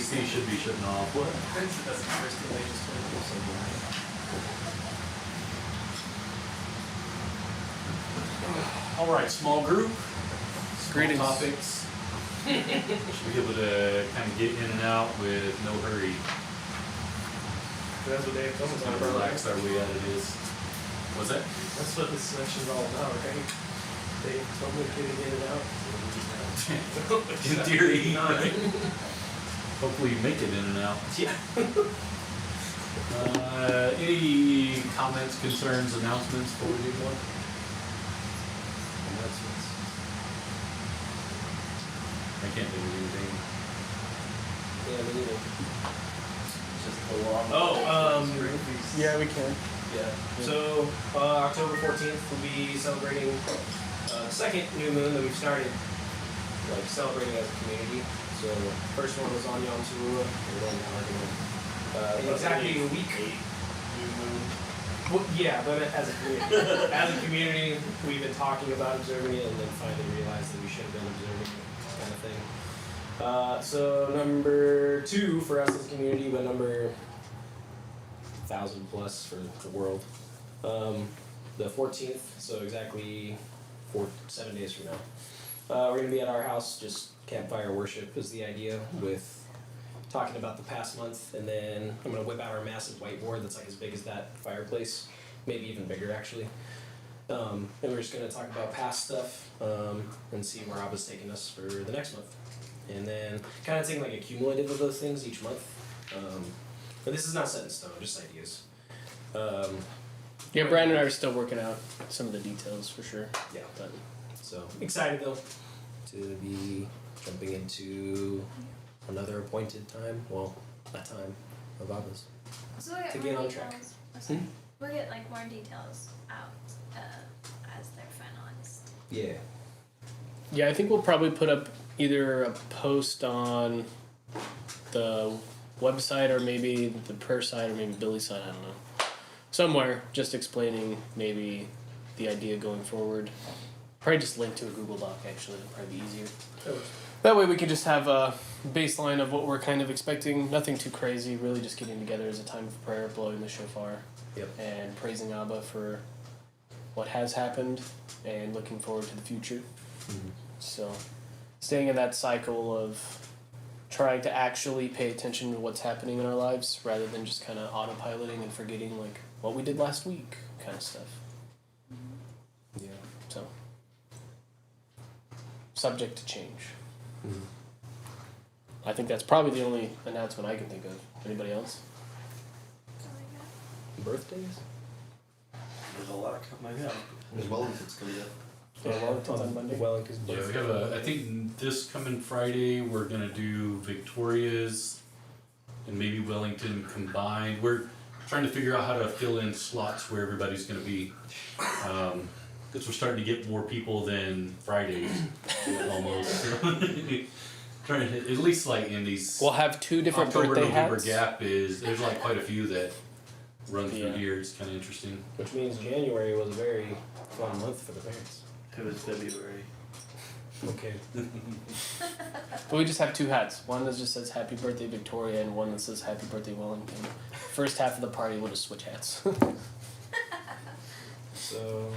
AC should be shutting off. What? That's the first thing they just All right, small group. Greetings. Topics. Should be able to kind of get in and out with no hurry. That's what Dave told us. Kind of relax our way out of this. What's that? That's what this section's all about, right? They told me to get in and out. In theory. Hopefully you make it in and out. Yeah. Any comments, concerns, announcements before we do one? Announcements. I can't think of anything. Yeah, me neither. Just the long. Yeah, we can. Yeah. So October 14th we'll be celebrating the second new moon that we've started like celebrating as a community. So first one was on Yom Teruah, and then exactly a week. New moon. Well, yeah, but as a community, as a community, we've been talking about observing it, and then finally realized that we should have been observing it, kind of thing. So number 2 for us as a community, but number 1,000 plus for the world. The 14th, so exactly 7 days from now. We're going to be at our house, just campfire worship is the idea, with talking about the past month, and then I'm going to whip out our massive whiteboard that's like as big as that fireplace, maybe even bigger actually. And we're just going to talk about past stuff and see where Abba's taking us for the next month. And then kind of taking like a cumulative of those things each month. But this is not set in stone, just ideas. Yeah, Brandon and I are still working out some of the details for sure. Yeah. But So excited though to be jumping into another appointed time. Well, a time of Abba's. So we'll get To more get on details. track. Oh, sorry. We'll get like more details out as they're finalized. Yeah. yeah, I think we'll probably put up either a post on the website or maybe the prayer site or maybe Billy's site, I don't know. Somewhere, just explaining maybe the idea going forward. Probably just link to a Google Doc actually, that'd probably be easier. That way we can just have a baseline of what we're kind of expecting. Nothing too crazy, really just getting together as a time of prayer, blowing the shofar, Yep. and praising Abba for what has happened and looking forward to the future. Mm-hmm. So, staying in that cycle of trying to actually pay attention to what's happening in our lives rather than just kind of autopiloting and forgetting like what we did last week kind of stuff. Yeah. So, subject to change. Mm-hmm. I think that's probably the only announcement I can think of. Anybody else? Birthdays? There's a lot coming up. As well as it's coming up. Yeah, Wellington's on Monday. Wellington's Yeah, birthday. we have I think this coming Friday we're gonna do Victoria's and maybe Wellington combined. We're trying to figure out how to fill in slots where everybody's gonna be. Because we're starting to get more people than Fridays, almost. Trying to, at least like in these We'll have 2 different October, birthday November hats. gap there's like quite a few that run through Yeah. here. It's kind of interesting. Which means January was a very fun month for the parents. It was February. Okay. But we just have 2 hats. One that just says Happy Birthday Victoria and one that says Happy Birthday Wellington. First half of the party we'll just switch hats. So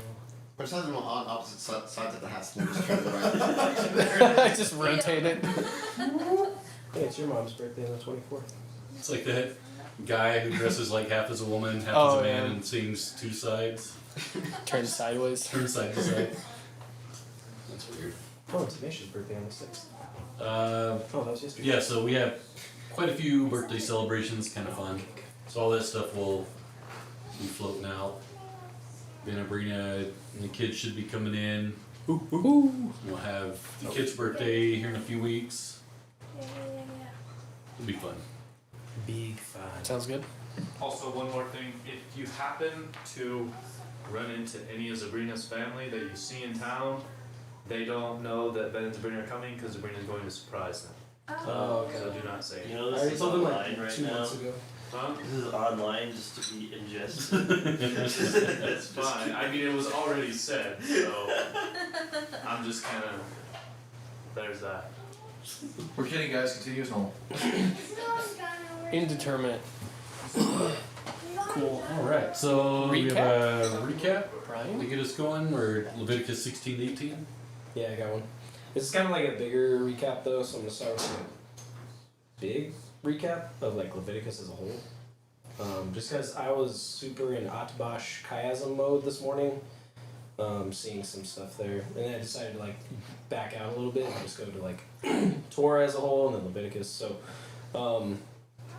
But just have them on opposite sides of the house and just turn it around. Just rotate it. hey, it's your mom's birthday on the 24th. It's like that guy who dresses like half as a woman, half Oh, as a man, yeah. and sings 2 sides. Turn sideways. Turn side to side. That's weird. Oh, it's Misha's birthday on the 6th. Uh, Oh, that was yesterday. yeah, so we have quite a few birthday celebrations, kind of fun. So all that stuff will be floating out. Then Abrina and the kids should be coming in. Ooh. We'll have the kid's birthday here in a few weeks. Yeah. It'll be fun. Big fun. Sounds good. Also, one more thing, if you happen to run into any of Sabrina's family that you see in town, they don't know that Ben and Sabrina are coming because Sabrina's going to surprise them. Oh, okay. So do not say You it. know, I this already is told them online like right 2 now. months ago. Huh? This is online just to be ingested. It's fine. I mean, it was already said, so I'm just kind of, there's that. We're kidding, guys. Continue as normal. Indeterminate. Cool. Alright, so we have a recap to Brian? get us going, or Leviticus 16:18. Yeah, I got one. This is kind of like a bigger recap though, so I'm gonna start with a big recap of like Leviticus as a whole. Just because I was super in Atbash chiasm mode this morning, seeing some stuff there, and then I decided to like back out a little bit and just go to like Torah as a whole and then Leviticus. So,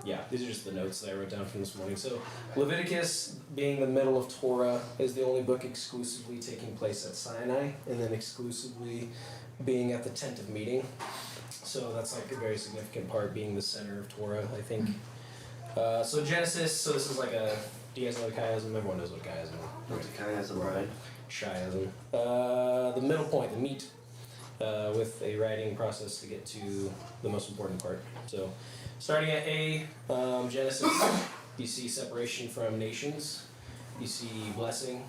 yeah, these are just the notes that I wrote down from this morning. So, Leviticus, being the middle of Torah, is the only book exclusively taking place at Sinai, and then exclusively being at the tent of meeting. So that's like a very significant part, being the center of Torah, I think. So Genesis, so this is like a, do you guys know what chiasm? Everyone knows what chiasm is. What's a chiasm, Brian? Chiasm. The middle point, the meat, with a writing process to get to the most important part. So starting at A, Genesis, you see separation from nations, you see blessing,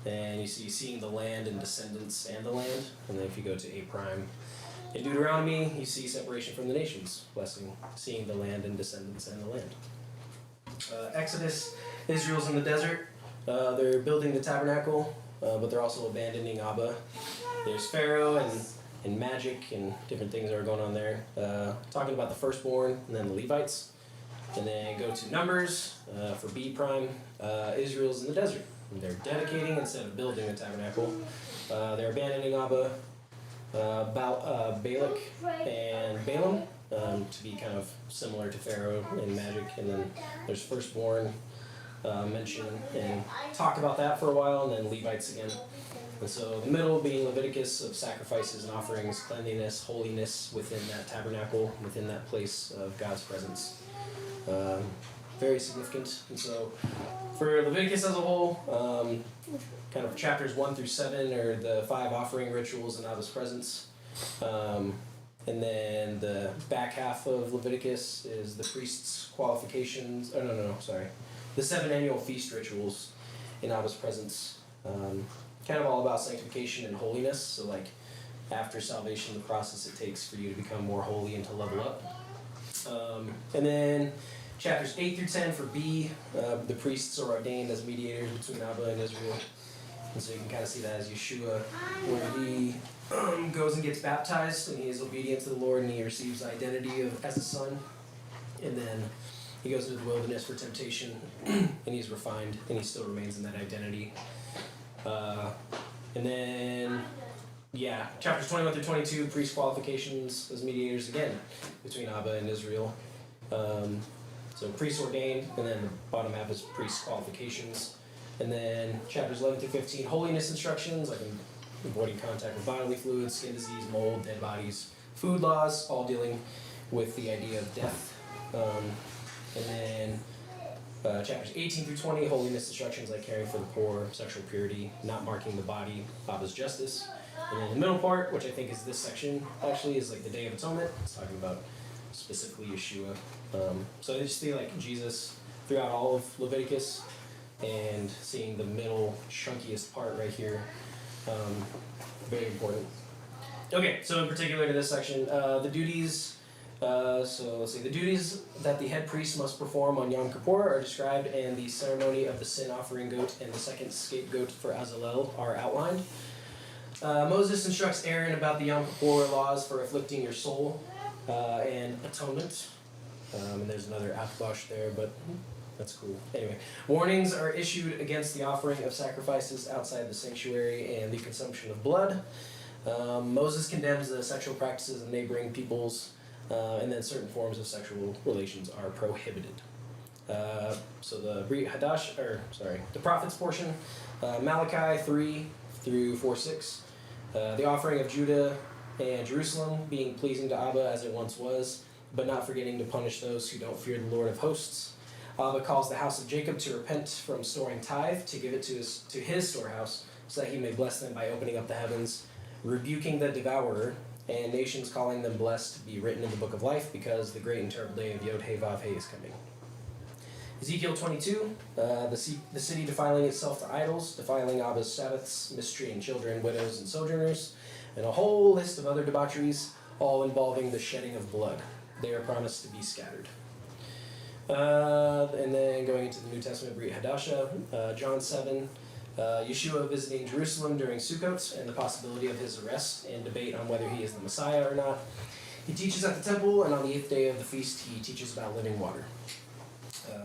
and you see seeing the land and descendants and the land. And then if you go to A prime, in Deuteronomy, you see separation from the nations, blessing, seeing the land and descendants and the land. Exodus, Israel's in the desert. They're building the tabernacle, but they're also abandoning Abba. There's Pharaoh and magic and different things that are going on there. Talking about the firstborn and then the Levites. And then go to Numbers for B prime. Israel's in the desert. And they're dedicating instead of building the tabernacle. They're abandoning Abba. Balak and Balaam to be kind of similar to Pharaoh in magic, and then there's firstborn mention and talk about that for a while, and then Levites again. And so the middle being Leviticus of sacrifices and offerings, cleanliness, holiness within that tabernacle, within that place of God's presence. Very significant. And so for Leviticus as a whole, kind of chapters 1 through 7 are the 5 offering rituals in Abba's presence. And then the back half of Leviticus is the priest's qualifications. Oh, sorry. The 7 annual feast rituals in Abba's presence. Kind of all about sanctification and holiness. So, like, after salvation, the process it takes for you to become more holy and to level up. And then chapters 8 through 10 for B, the priests are ordained as mediators between Abba and Israel. And so you can kind of see that as Yeshua, where he goes and gets baptized, and he is obedient to the Lord, and he receives the identity as a son. And then he goes into the wilderness for temptation, and he's refined, and he still remains in that identity. And then, yeah, chapters 21 through 22, priest qualifications as mediators again between Abba and Israel. So priest ordained, and then the bottom half is priest qualifications. And then chapters 11 through 15, holiness instructions, like avoiding contact with bodily fluids, skin disease, mold, dead bodies, food laws, all dealing with the idea of death. And then chapters 18 through 20, holiness instructions like caring for the poor, sexual purity, not marking the body, Abba's justice. And then the middle part, which I think is this section, actually is like the Day of Atonement. It's talking about specifically Yeshua. So I just see like Jesus throughout all of Leviticus, and seeing the middle chunkiest part right here, very important. Okay, so in particular to this section, the duties. So let's see, the duties that the head priest must perform on Yom Kippur are described, and the ceremony of the sin offering goat and the second scapegoat for Azalel are outlined. Moses instructs Aaron about the Yom Kippur laws for afflicting your soul and atonement. And there's another Atbash there, but that's cool. Anyway, warnings are issued against the offering of sacrifices outside the sanctuary and the consumption of blood. Moses condemns the sexual practices of neighboring peoples, and then certain forms of sexual relations are prohibited. So the Brit Hadasha, the prophets portion, Malachi 3 through 4:6. The offering of Judah and Jerusalem being pleasing to Abba as it once was, but not forgetting to punish those who don't fear the Lord of hosts. Abba calls the house of Jacob to repent from storing tithe, to give it to his storehouse, so that he may bless them by opening up the heavens, rebuking the devourer, and nations calling them blessed to be written in the book of life, because the great and terrible day of Yod He Vav He is coming. Ezekiel 22, the city defiling itself to idols, defiling Abba's Sabbaths, mistreating children, widows, and sojourners, and a whole list of other debaucheries. all involving the shedding of blood. They are promised to be scattered. And then going into the New Testament, Brit Hadasha, John 7, Yeshua visiting Jerusalem during Sukkot and the possibility of his arrest and debate on whether he is the Messiah or not. He teaches at the temple, and on the 8th day of the feast, he teaches about living water.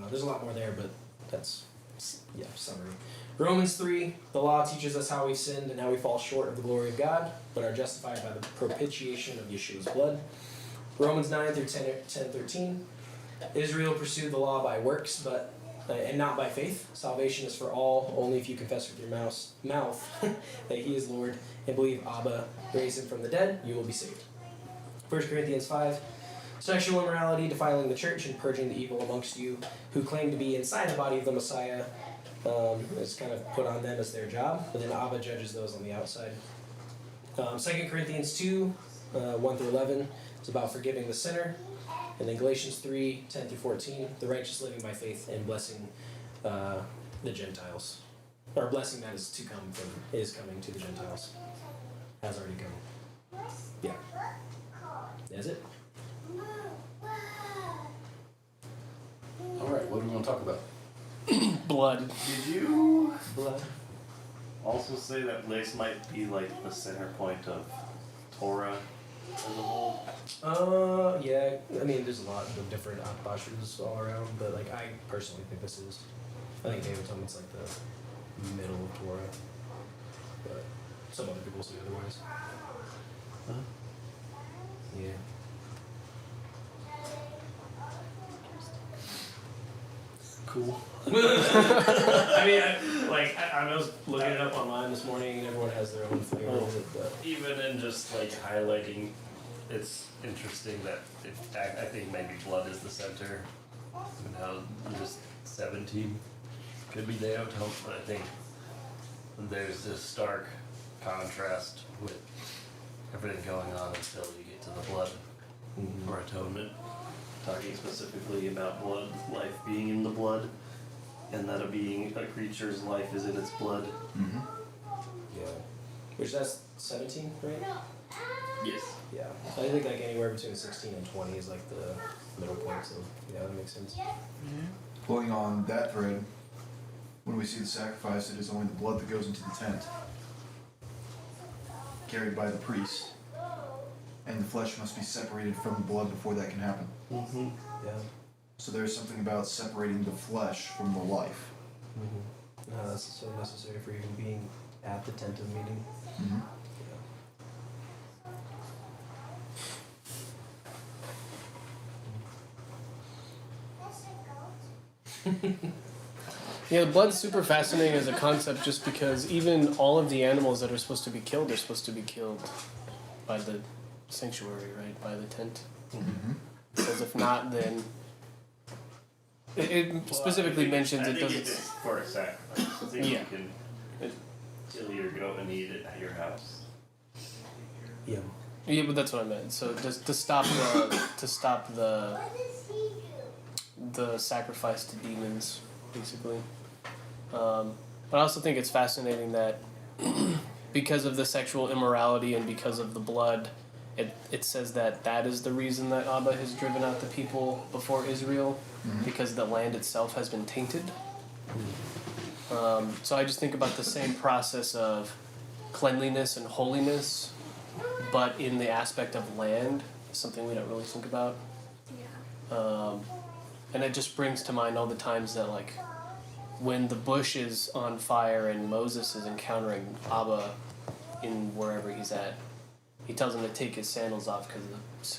There's a lot more there, but that's, summary. Romans 3, the law teaches us how we sinned and how we fall short of the glory of God, but are justified by the propitiation of Yeshua's blood. Romans 9 through 10:13, Israel pursued the law by works, and not by faith. Salvation is for all, only if you confess with your mouth that he is Lord and believe Abba raised him from the dead, you will be saved. 1 Corinthians 5, sexual immorality, defiling the church, and purging the evil amongst you who claim to be inside the body of the Messiah, is kind of put on them as their job, but then Abba judges those on the outside. 2 Corinthians 2, 1 through 11, is about forgiving the sinner. And then Galatians 3, 10 through 14, the righteous living by faith and blessing the Gentiles. Or blessing that is coming to the Gentiles. Has already come. Yeah. Is it? Alright, what do we want to talk about? Blood. Did you Blood. also say that this might be like the center point of Torah as a whole? Yeah. I mean, there's a lot of different postures all around, but like I personally think this is. I think David told me it's like the middle of Torah, but some other people say otherwise. Huh? Yeah. Cool. I mean, I was looking it up online this morning, and everyone has their own flavor of it, but Even in just like highlighting, it's interesting that I think maybe blood is the center, and how just 17 could be the outcome, but I think there's this stark contrast with everything going on until you get to the blood or atonement. Talking specifically about blood, life being in the blood, and that a creature's life is in its blood. Mm-hmm. yeah. Which that's 17, right? Yes. Yeah. I think like anywhere between 16 and 20 is like the middle point, so yeah, that makes sense. Pulling on that thread, when we see the sacrifice, it is only the blood that goes into the tent, carried by the priest, and the flesh must be separated from the blood before that can happen. Mm-hmm. Yeah. So there's something about separating the flesh from the life. No, that's so necessary for even being at the tent of meeting. Mm-hmm. Yeah, the blood's super fascinating as a concept just because even all of the animals that are supposed to be killed are supposed to be killed by the sanctuary, right? By the tent. Mm-hmm. Because if not, then it specifically mentions it doesn't. It's for a sacrifice. I think Yeah. you can kill your goat and eat it at your house. Yeah. Yeah, but that's what I meant. So just to stop the sacrifice to demons, basically. But I also think it's fascinating that because of the sexual immorality and because of the blood, it says that is the reason that Abba has driven out the people before Israel, because the land itself has been tainted. So I just think about the same process of cleanliness and holiness, but in the aspect of land, something we don't really think about. Yeah. And it just brings to mind all the times that, like, when the bush is on fire and Moses is encountering Abba in wherever he's at, he tells him to take his sandals off because the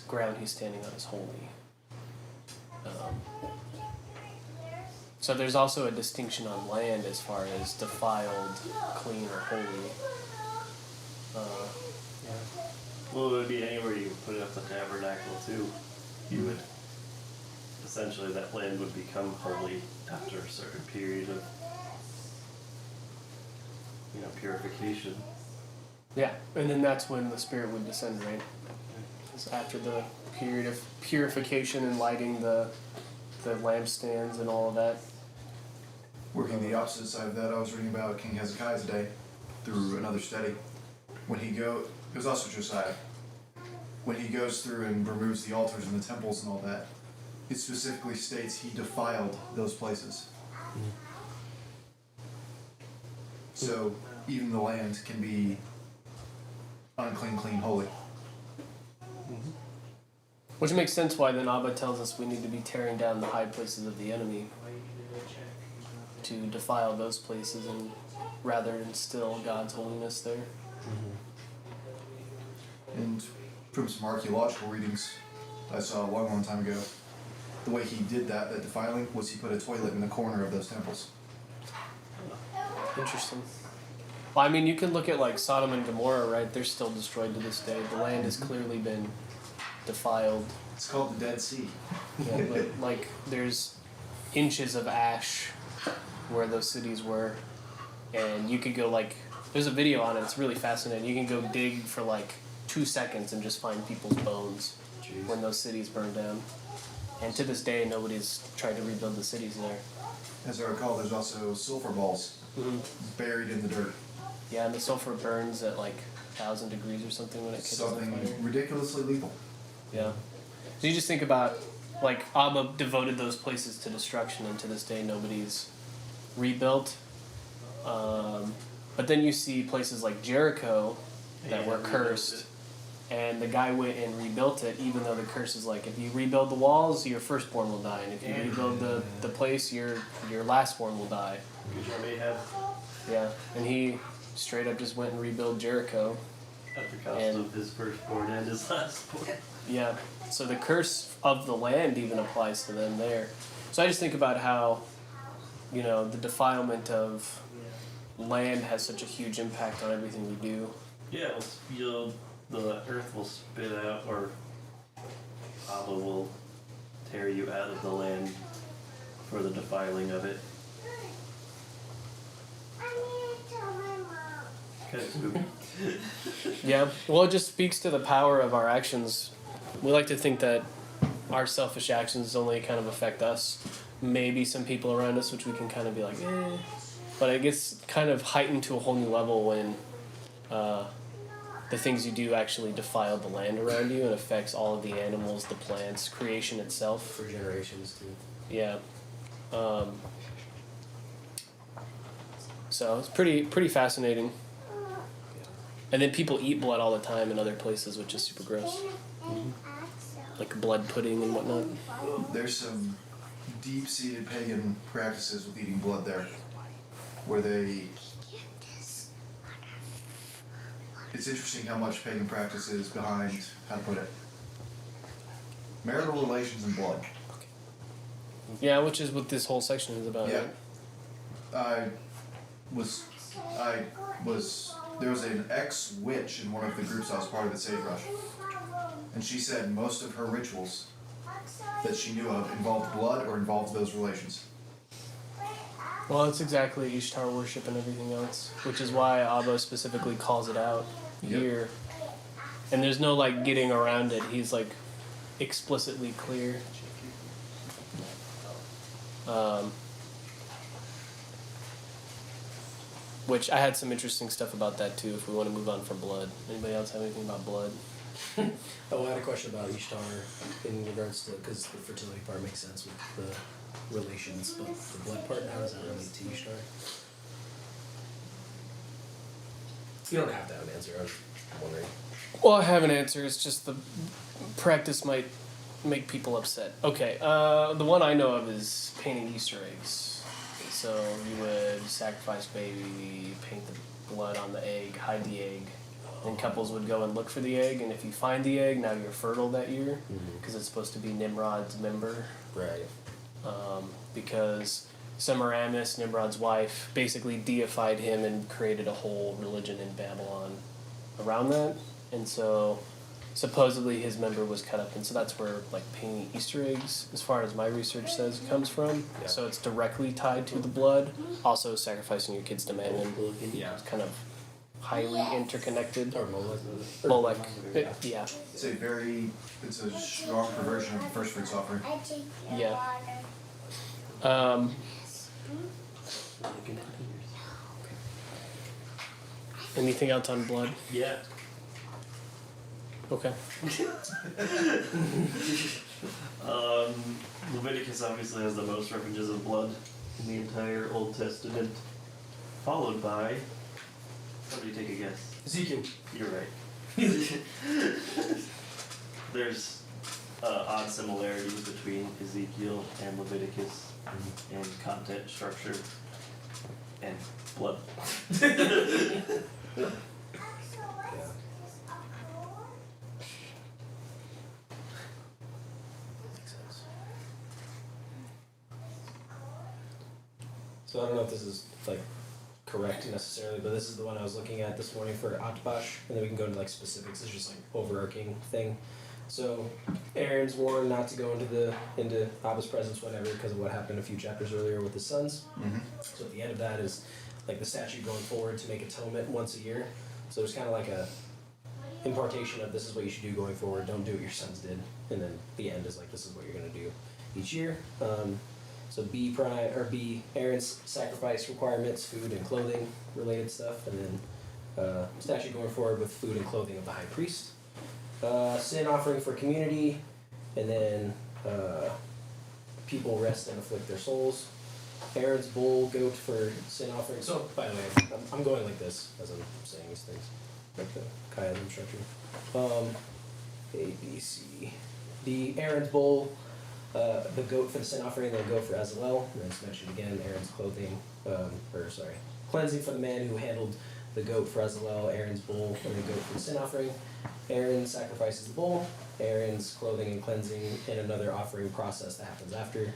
ground he's standing on is holy. So there's also a distinction on land as far as defiled, clean, or holy. Well, it would be anywhere you put up the tabernacle too. You would essentially, that land would become holy after a certain period of, purification. Yeah, and then that's when the Spirit would descend, right? It's after the period of purification and lighting the lampstands and all of that. Working the opposite side of that, I was reading about King Hezekiah today through another study. When it was also Josiah. when he goes through and removes the altars and the temples and all that, it specifically states he defiled those places. So even the land can be unclean, clean, holy. Which makes sense why then Abba tells us we need to be tearing down the high places of the enemy to defile those places and rather instill God's holiness there. And from some archaeological readings I saw a long time ago, the way he did that defiling, was he put a toilet in the corner of those temples. Interesting. Well, I mean, you can look at like Sodom and Gomorrah, right? They're still destroyed to this day. The land has clearly been defiled. It's called the Dead Sea. Yeah, but like there's inches of ash where those cities were, and you could go like there's a video on it. It's really fascinating. You can go dig for like 2 seconds and just find people's bones when those cities burned down. And to this day, nobody's tried to rebuild the cities there. As I recall, there's also sulfur balls buried in the dirt. Yeah, and the sulfur burns at like 1,000 degrees or something when it catches on Something fire. ridiculously lethal. Yeah. So you just think about, like, Abba devoted those places to destruction, and to this day nobody's rebuilt. But then you see places like Jericho that were cursed, and the guy went and rebuilt it, even though the curse is like, if you rebuild the walls, your firstborn will die, and if you rebuild the place, your lastborn will die. Yeah, and he straight up just went and rebuilt Jericho. At the cost of his firstborn and his lastborn. Yeah, so the curse of the land even applies to them there. So I just think about how, you know, the defilement of land has such a huge impact on everything we do. Yeah, the earth will spit out, or Abba will tear you out of the land for the defiling of it. Kind of spooky. Yeah, well, it just speaks to the power of our actions. We like to think that our selfish actions only kind of affect us, maybe some people around us, which we can kind of be like, eh. But it gets kind of heightened to a whole new level when the things you do actually defile the land around you and affects all of the animals, the plants, creation itself. For generations, too. Yeah. So it's pretty fascinating. And then people eat blood all the time in other places, which is super gross. Like blood pudding and whatnot. There's some deep-seated pagan practices with eating blood there, where it's interesting how much pagan practice is behind, how to put it, marital relations and blood. Yeah, which is what this whole section is about, Yeah. right? There was an ex-witch in one of the groups I was part of at Sagebrush, and she said most of her rituals that she knew of involved blood or involved those relations. Well, it's exactly Ishtar worship and everything else, which is why Abba specifically calls it out here. And there's no, like, getting around it. He's, like, explicitly clear. Which I had some interesting stuff about that too, if we want to move on from blood. Anybody else have anything about blood? Oh, I had a question about Ishtar in regards to, because the fertility part makes sense with the relations, but the blood part, how does that relate to Ishtar? You don't have to have an answer, I was wondering. Well, I have an answer. It's just the practice might make people upset. Okay, the one I know of is painting Easter eggs. So you would sacrifice baby, paint the blood on the egg, hide the egg. Then couples would go and look for the egg, and if you find the egg, now you're fertile that year, because it's supposed to be Nimrod's member. Right. Because Semiramis, Nimrod's wife, basically deified him and created a whole religion in Babylon around that. And so supposedly his member was cut up, and so that's where like painting Easter eggs, as far as my research says, comes from. Yeah. So it's directly tied to the blood. Also sacrificing your kids to Mammon. Yeah. It's kind of highly interconnected. Or Molech. Molech. Yeah. It's a strong perversion of the first fruits offering. Yeah. Anything else on blood? Yeah. Okay. Leviticus obviously has the most references of blood in the entire Old Testament, followed by. Somebody take a guess. Ezekiel. You're right. There's odd similarities between Ezekiel and Leviticus in content, structure, and blood. So I don't know if this is like correct necessarily, but this is the one I was looking at this morning for Atbash, and then we can go into like specifics. It's just like overarching thing. So Aaron's warned not to go into Abba's presence whenever because of what happened a few chapters earlier with his sons. Mm-hmm. So at the end of that is like the statute going forward to make atonement once a year. So there's kind of like a impartation of this is what you should do going forward. Don't do what your sons did, and then the end is like this is what you're gonna do each year. So B Aaron's sacrifice requirements, food and clothing related stuff, and then statute going forward with food and clothing of the high priest. Sin offering for community, and then people rest and afflict their souls. Aaron's bull, goat for sin offering. So, by the way, I'm going like this as I'm saying these things, like the chiasm structure. A, B, C, D. Aaron's bull, the goat for the sin offering, then goat for Azalel. And then it's mentioned again, Aaron's clothing, cleansing for the man who handled the goat for Azalel, Aaron's bull, and the goat for the sin offering. Aaron sacrifices the bull, Aaron's clothing and cleansing, and another offering process that happens after.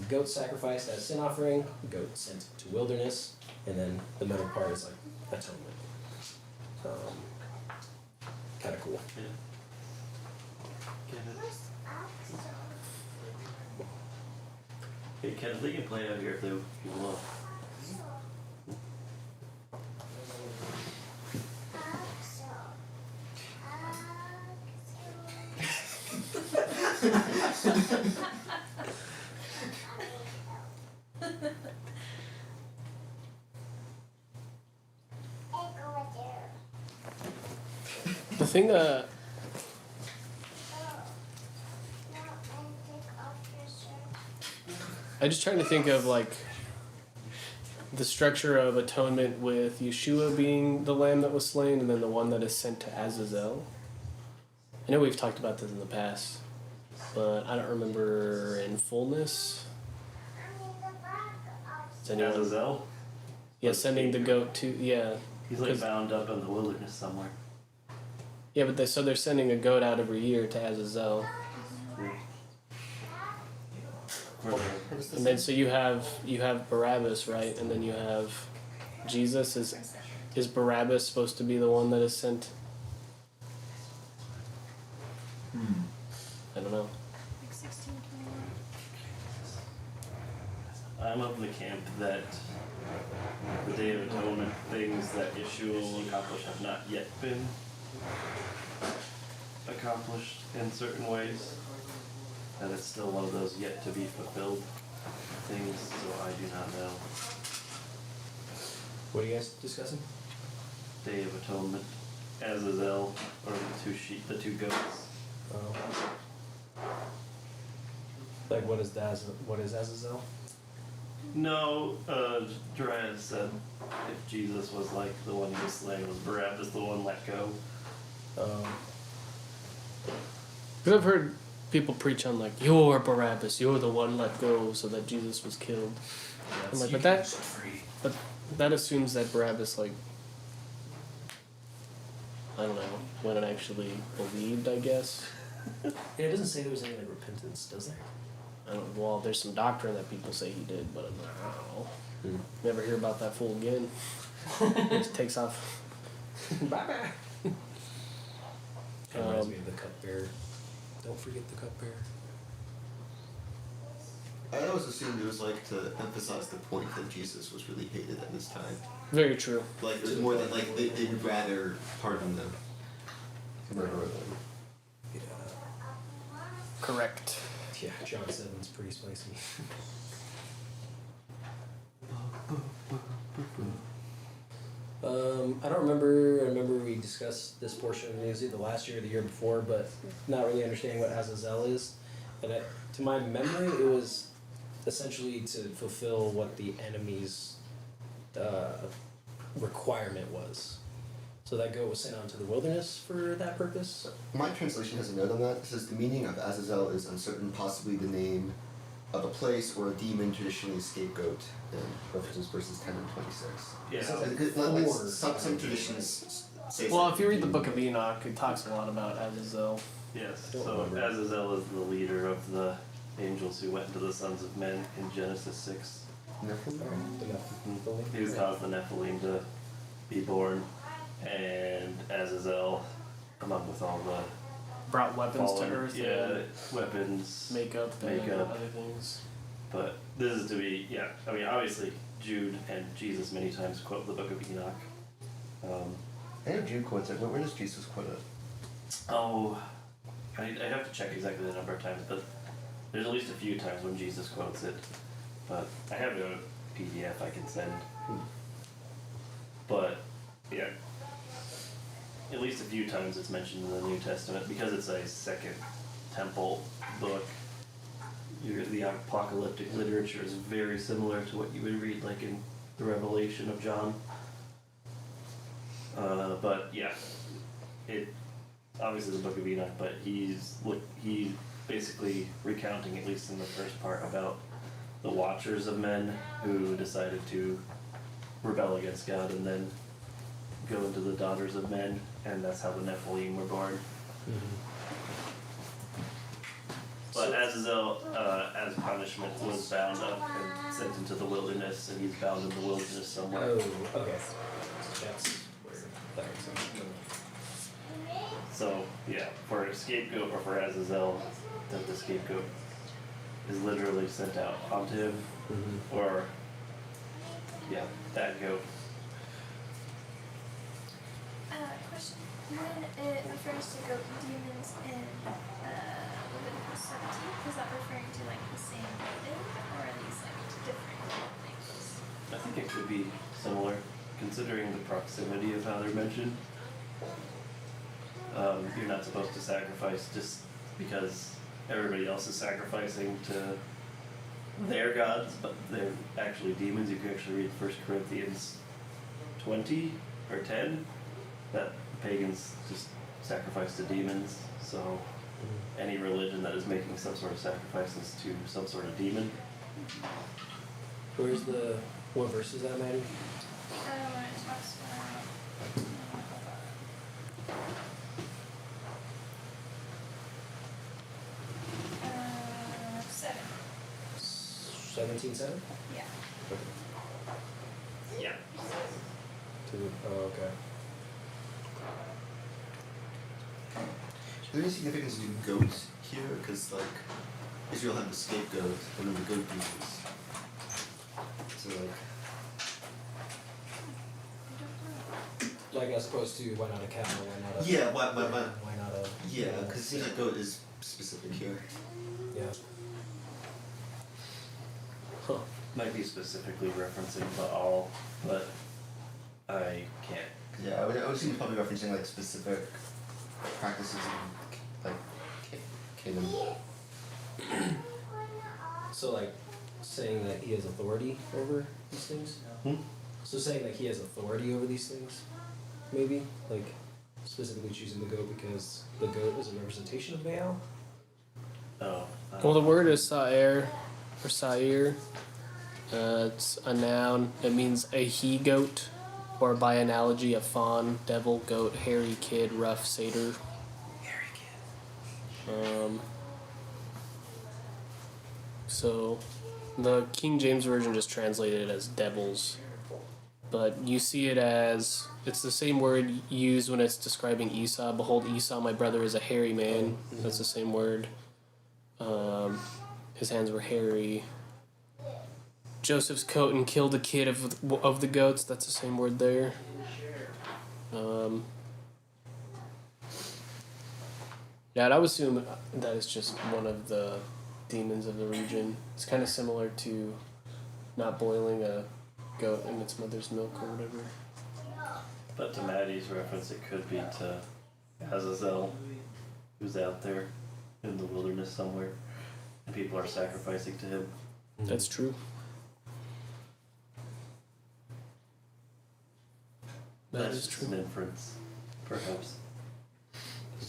Goat sacrificed as sin offering, goat sent to wilderness, and then the middle part is like atonement. Kind of cool. Hey, Kenneth, they can play out here if you want. The thing that I'm just trying to think of like the structure of atonement with Yeshua being the lamb that was slain and then the one that is sent to Azazel. I know we've talked about this in the past, but I don't remember in fullness. Azazel? Yeah, sending the goat to He's like bound up in the wilderness somewhere. Yeah, but they're sending a goat out every year to Azazel. And then so you have Barabbas, right? And then you have Jesus. Is Barabbas supposed to be the one that is sent? I don't know. Like 1621. I'm of the camp that the Day of Atonement things that Yeshua will accomplish have not yet been accomplished in certain ways. And it's still one of those yet to be fulfilled things, so I do not know. What are you guys discussing? Day of Atonement, Azazel, or the two goats. Like what is Azazel? No, Darius said if Jesus was like the one who was slain, was Barabbas the one let go? Because I've heard people preach on like, you're Barabbas, you're the one let go so that Jesus was killed. I'm like, but that assumes that Barabbas like, I don't know, went and actually believed, I guess. Yeah, it doesn't say there was any like repentance, does there? I don't know, well, there's some doctrine that people say he did, but I'm like, I don't know. Never hear about that fool again. Just takes off. Bye-bye. That reminds me of the cupbearer. Don't forget the cupbearer. I always assumed it was like to emphasize the point that Jesus was really hated at this time. Very true. Like it was more than like they would rather pardon them. Murder them. Yeah. Correct. Yeah, John 7's pretty spicy. I don't remember. I remember we discussed this portion of the last year or the year before, but not really understanding what Azazel is. And to my memory, it was essentially to fulfill what the enemy's requirement was. So that goat was sent out into the wilderness for that purpose. My translation has a note on that. It says the meaning of Azazel is uncertain, possibly the name of a place or a demon, traditionally a scapegoat, and references verses 10 and 26. Yeah. Some traditions say Well, something. if you read the Book of Enoch, it talks a lot about Azazel. Yes. Don't So remember. Azazel is the leader of the angels who went into the sons of men in Genesis 6. Nephilim? He caused the Nephilim to be born, and Azazel, along with all the Brought weapons fallen, to earth yeah, weapons, and makeup and other things. But this is to be, yeah. I mean, obviously, Jude and Jesus many times quote the Book of Enoch. I know Jude quotes it, but where does Jesus quote it? Oh, I have to check exactly the number of times, but there's at least a few times when Jesus quotes it. But I have a PDF I can send. But yeah, at least a few times it's mentioned in the New Testament because it's a second temple book. The apocalyptic literature is very similar to what you would read like in the Revelation of John. But yeah, it obviously the Book of Enoch, but he's basically recounting, at least in the first part, about the Watchers of men who decided to rebel against God and then go into the daughters of men, and that's how the Nephilim were born. But Azazel, as punishment, was bound up and sent into the wilderness, and he's bound in the wilderness somewhere. Oh, okay. That's where that makes sense. So, yeah, for a scapegoat or for Azazel, that the scapegoat is literally sent out onto him, or, yeah, that goat. Question. When it refers to goat demons in Leviticus 17, is that referring to like the same thing, or are these like different things? I think it could be similar, considering the proximity of how they're mentioned. You're not supposed to sacrifice just because everybody else is sacrificing to their gods, but they're actually demons. You can actually read 1 Corinthians 20 or 10, that pagans just sacrifice to demons. So any religion that is making some sort of sacrifices to some sort of demon. What verse is that, Maddie? When it talks about 7. 17:7? Yeah. Yeah. Oh, okay. Is there any significance to goats here? Because, like, Israel had the scapegoat, and then the goat demons. So, like, Like as opposed to why not a cow? Why not a yeah, why why not a yeah, because the goat is specific here. yeah. Might be specifically referencing Baal, but I can't. Yeah, I would assume probably referencing, like, specific practices in, like, Canaan. So like saying that he has authority over these things? So saying that he has authority over these things? Maybe? Like specifically choosing the goat because the goat is a representation of Baal? Oh. Well, the word is sa'ir, or sa'ir. It's a noun. It means a he-goat, or by analogy, a fawn, devil, goat, hairy kid, rough satyr. Hairy kid. So, the King James Version just translated it as devils. But you see it as, it's the same word used when it's describing Esau. Behold, Esau, my brother, is a hairy man. That's the same word. His hands were hairy. Joseph's coat and killed a kid of the goats. That's the same word there. Yeah, and I would assume that it's just one of the demons of the region. It's kind of similar to not boiling a goat in its mother's milk or whatever. But to Maddie's reference, it could be to Azazel, who's out there in the wilderness somewhere, and people are sacrificing to him. That's true. That That's is just true. an inference, perhaps.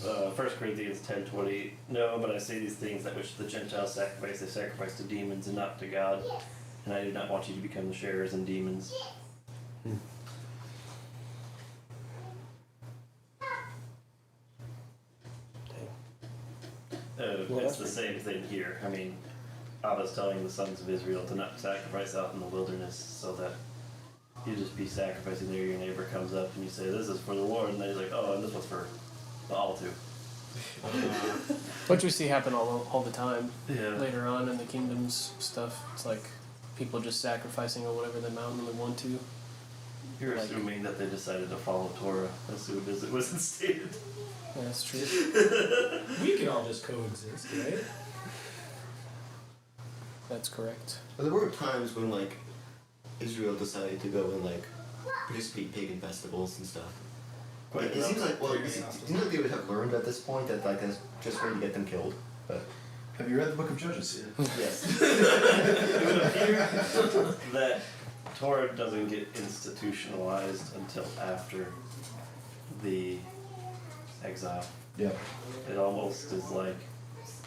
1 Corinthians 10:20. No, but I say these things that which the Gentiles sacrifice, they sacrifice to demons and not to God. And I do not want you to become the sharers in demons. It's the same thing here. I mean, Abba's telling the sons of Israel to not sacrifice out in the wilderness so that you just be sacrificing there. Your neighbor comes up and you say, this is for the Lord. And then he's like, oh, and this one's for the all too. Which we see happen all the time. Yeah. Later on in the kingdoms stuff. It's like people just sacrificing on whatever they mountain they want to. You're Like- assuming that they decided to follow Torah as soon as it was instated. Yeah, that's true. We can all just coexist, right? That's correct. But there were times when like Israel decided to go and like participate in pagan festivals and stuff. Quite It seems enough. like it seems like they would have learned at this point that like that's just ready to get them killed. But Have you read the Book of Judges? yes. It would appear that Torah doesn't get institutionalized until after the exile. Yeah. It almost is like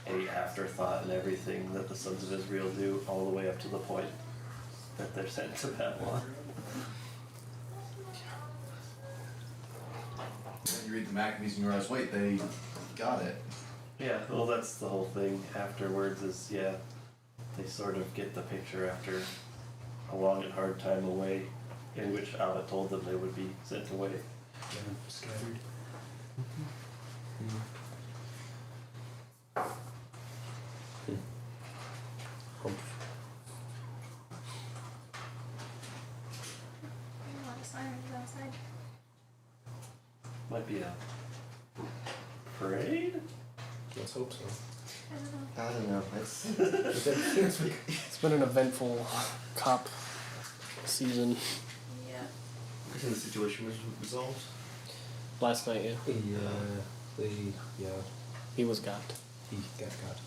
a afterthought in everything that the sons of Israel do, all the way up to the point that they're sent to Babylon. You read the Maccabees and you realize, wait, they got it. Yeah, well, that's the whole thing. Afterwards is, yeah, they sort of get the picture after a long and hard time away, in which Abba told them they would be sent away. Scattered. A lot of sirens outside. Might be a parade? Let's hope so. I don't know. I don't know. It's It's been an eventful cop season. Yeah. I think the situation was resolved. Last night, yeah. He was got. He got caught.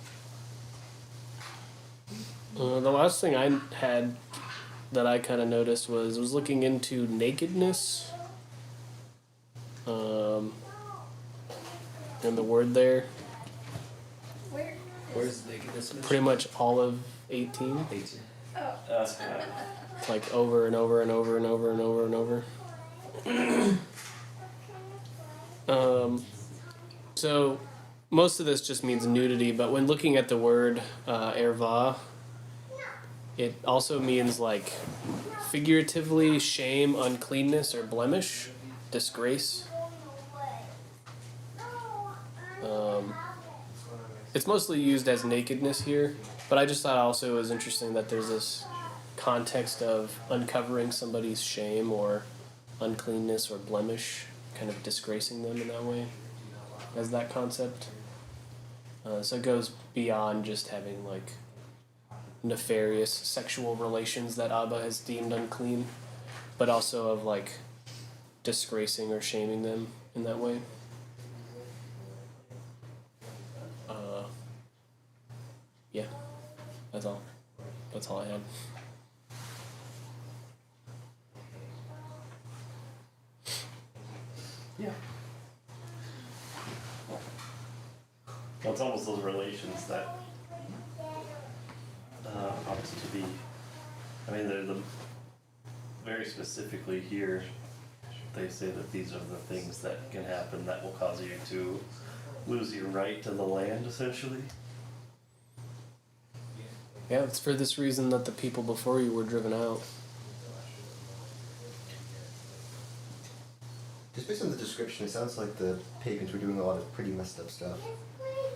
The last thing I had that I kind of noticed was looking into nakedness. And the word there, Where? Where's nakedness? pretty much all of 18. 18. Oh. Like over and over and over and over and over and over. So most of this just means nudity, but when looking at the word erva, it also means like figuratively shame, uncleanness, or blemish, disgrace. It's mostly used as nakedness here, but I just thought also it was interesting that there's this context of uncovering somebody's shame or uncleanness or blemish, kind of disgracing them in that way, as that concept. So it goes beyond just having like nefarious sexual relations that Abba has deemed unclean, but also of like disgracing or shaming them in that way. Yeah, that's all. That's all I had. Yeah. Well, it's almost those relations that ought to be. I mean, they're the very specifically here. They say that these are the things that can happen that will cause you to lose your right to the land, essentially. Yeah, it's for this reason that the people before you were driven out. Just based on the description, it sounds like the pagans were doing a lot of pretty messed up stuff.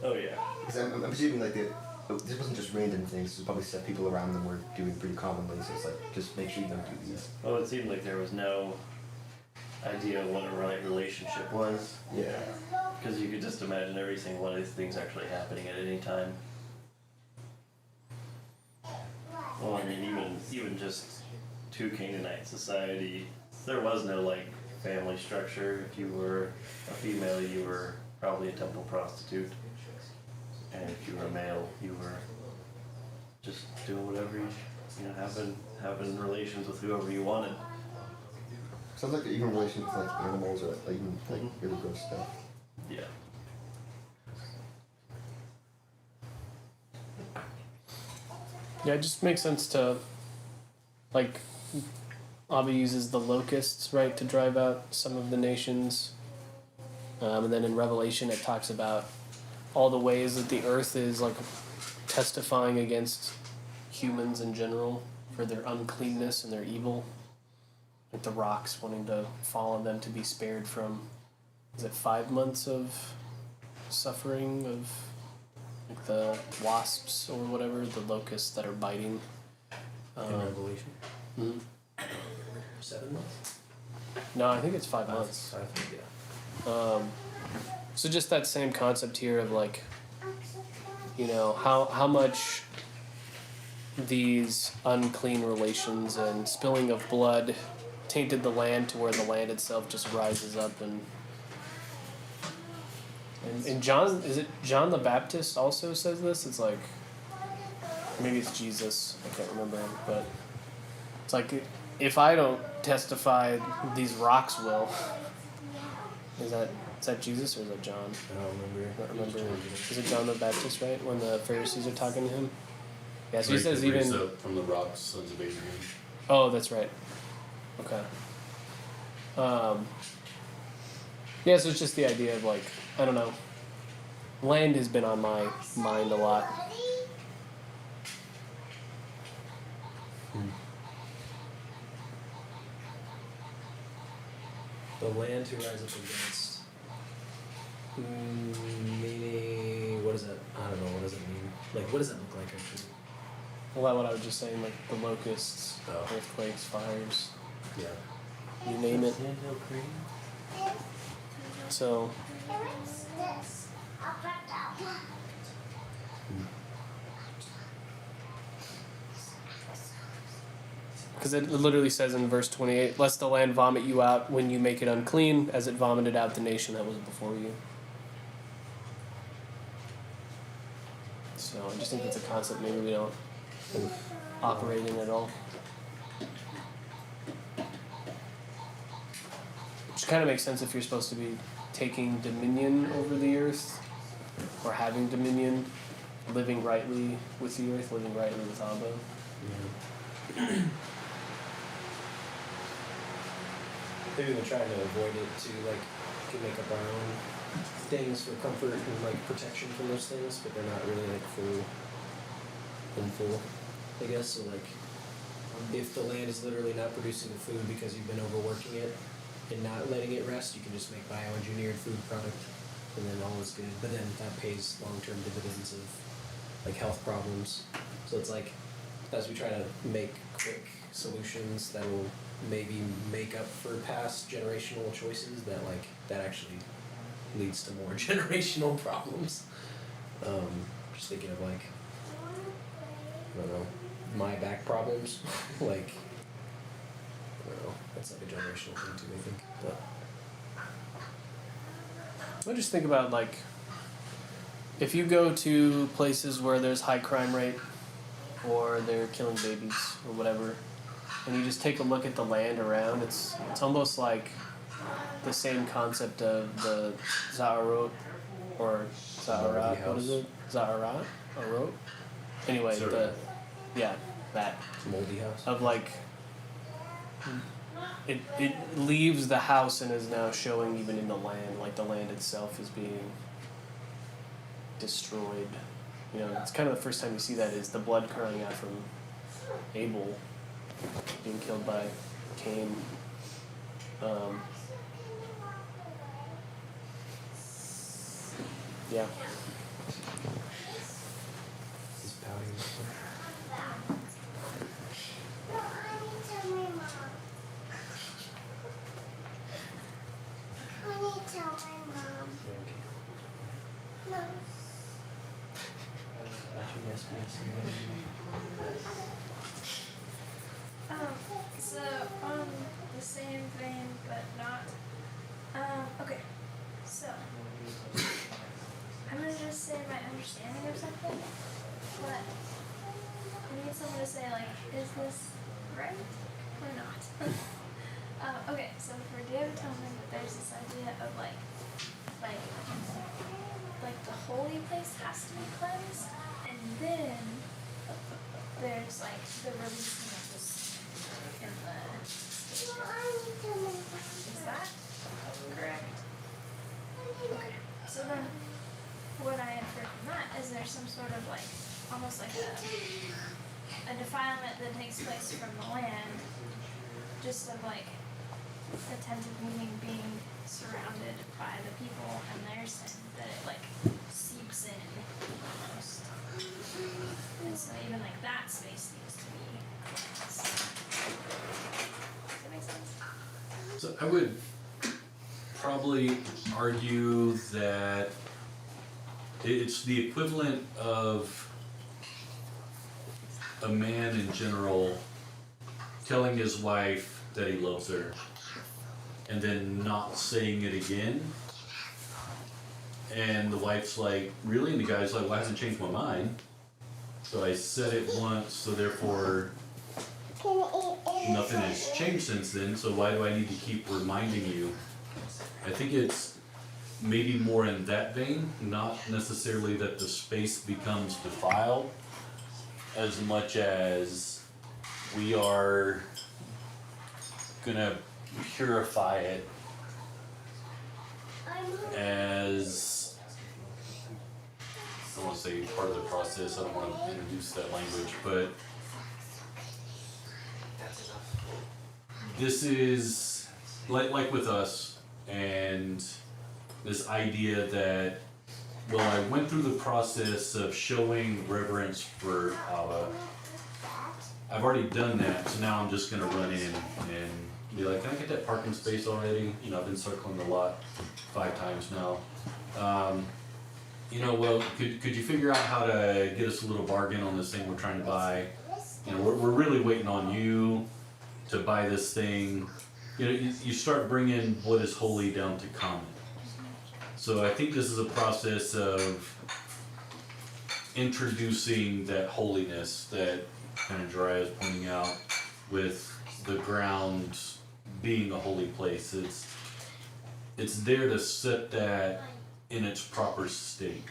Oh yeah. Because I'm presuming like this wasn't just random things. This was probably stuff people around them were doing pretty commonly. So it's like just make sure you don't do these. Well, it seemed like there was no idea what a right relationship was, Yeah. because you could just imagine every single one of these things actually happening at any time. Well, I mean, even just to Canaanite society, there was no like family structure. If you were a female, you were probably a temple prostitute. And if you were a male, you were just doing whatever having relations with whoever you wanted. Sounds like even relations with like animals or like even like really gross stuff. Yeah. Yeah, it just makes sense to, like, Abba uses the locusts, right, to drive out some of the nations. And then in Revelation it talks about all the ways that the earth is, like, testifying against humans in general for their uncleanness and their evil. Like the rocks wanting to fall on them to be spared from, is it 5 months of suffering of like the wasps or whatever, the locusts that are biting. In Revelation. Mhm. 7 months? No, I think it's 5 months. I think, yeah. So just that same concept here of like, you know, how much these unclean relations and spilling of blood tainted the land to where the land itself just rises up and John, is it John the Baptist also says this? It's like, maybe it's Jesus, I can't remember, but it's like, if I don't testify, these rocks will. Is that Jesus or is that John? I don't remember. Is it John the Baptist, right? When the Pharisees are talking to him? Yeah, so he Right, says raise even... up from the rocks, sons of Abraham. Oh, that's right. Okay. Yeah, so it's just the idea of like, I don't know. Land has been on my mind a lot. The land to rise up against. Meaning, what is that? I don't know, what does it mean? Like, what does that look like actually? Well, what I was just saying, like the locusts, Oh. earthquakes, fires, Yeah. you name it. Sandhill Creek? So, because it literally says in verse 28, lest the land vomit you out when you make it unclean, as it vomited out the nation that was before you. So I just think it's a concept maybe we don't operate in at all. Which kind of makes sense if you're supposed to be taking dominion over the earth, or having dominion, living rightly with the earth, living rightly with Abba. Yeah. Maybe we're trying to avoid it to like we can make up our own things for comfort and like protection from those things, but they're not really like full, I guess. So like, if the land is literally not producing the food because you've been overworking it and not letting it rest, you can just make bioengineered food product, and then all is good. But then that pays long-term dividends of like health problems. So it's like, as we try to make quick solutions that will maybe make up for past generational choices, that actually leads to more generational problems. Just thinking of like, I don't know, my back problems. Like, I don't know, that's like a generational thing too, I think. But I just think about like, if you go to places where there's high crime rate, or they're killing babies, or whatever, and you just take a look at the land around, it's almost like the same concept of the Zaharot, or Zaharat, what is it? Zaharat? Arot? Anyway, Sorry. that. moldy house. Of like, it leaves the house and is now showing even in the land, like the land itself is being destroyed. You know, it's kind of the first time you see that is the blood crying out from Abel being killed by Cain. Yeah. He's pouting. So on the same vein, but not someone to say like, is this right or not? Okay, so for Day of Atonement, there's this idea of like the holy place has to be cleansed, and then there's like the releasing of this in the scapegoat. Is that correct? Okay. So then, what I infer from that is there's some sort of like, almost like a defilement that takes place from the land, just of like the tent of meeting being surrounded by the people and their sin, that it like seeps in almost. And so even like that space needs to be cleansed. Does that make sense? So I would probably argue that it's the equivalent of a man in general telling his wife that he loves her and then not saying it again. And the wife's like, really? And the guy's like, well, it hasn't changed my mind. So I said it once, so therefore nothing has changed since then, so why do I need to keep reminding you? I think it's maybe more in that vein, not necessarily that the space becomes defiled as much as we are gonna purify it as, I don't want to say part of the process, I don't want to introduce that language, but this is like with us and this idea that, well, I went through the process of showing reverence for Abba. I've already done that, so now I'm just gonna run in and be like, can I get that parking space already? You know, I've been circling the lot 5 times now. You know, well, could you figure out how to get us a little bargain on this thing we're trying to buy? You know, we're really waiting on you to buy this thing. You know, you start bringing what is holy down to common. So I think this is a process of introducing that holiness that kind of Jariah is pointing out, with the ground being a holy place. It's there to set that in its proper state.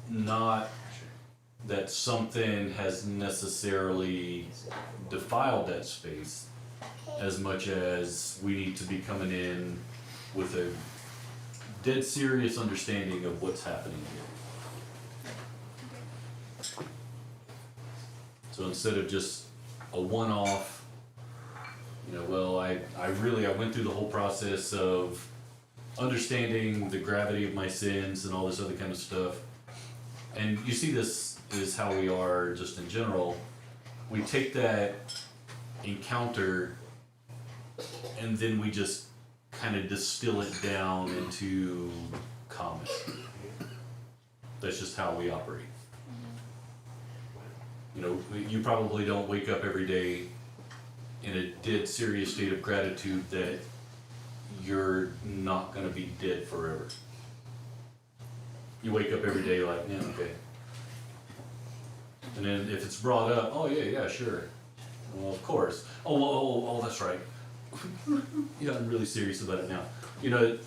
Not that something has necessarily defiled that space, as much as we need to be coming in with a dead serious understanding of what's happening here. So instead of just a one-off, you know, well, I went through the whole process of understanding the gravity of my sins and all this other kind of stuff. And you see, this is how we are just in general. We take that encounter and then we just kind of distill it down into common. That's just how we operate. You know, you probably don't wake up every day in a dead serious state of gratitude that you're not going to be dead forever. You wake up every day like, yeah, okay. And then if it's brought up, oh yeah, sure. Well, of course. Oh, that's right. Yeah, I'm really serious about it now. You know,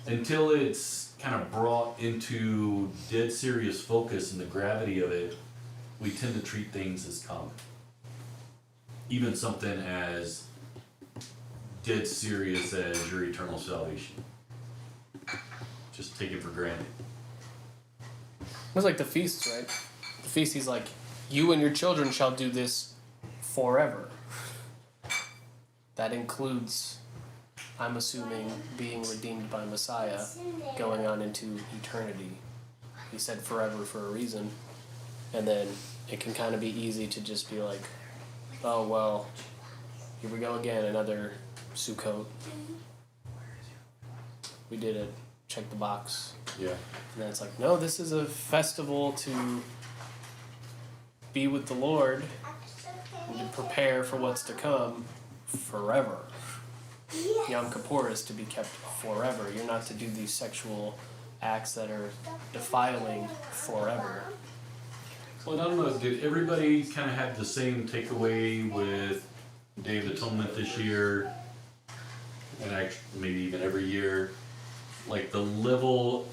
until it's kind of brought into dead serious focus and the gravity of it, we tend to treat things as common. Even something as dead serious as your eternal salvation. Just take it for granted. It's like the feasts, right? The feast, he's like, you and your children shall do this forever. That includes, I'm assuming, being redeemed by Messiah, going on into eternity. He said forever for a reason. And then it can kind of be easy to just be like, oh, well, here we go again, another Sukkot. We did it. Check the box. Yeah. And then it's like, no, this is a festival to be with the Lord and to prepare for what's to come forever. Yom Kippur is to be kept forever. You're not to do these sexual acts that are defiling forever. Well, I don't know, did everybody kind of have the same takeaway with Day of Atonement this year? And actually, maybe even every year? Like the level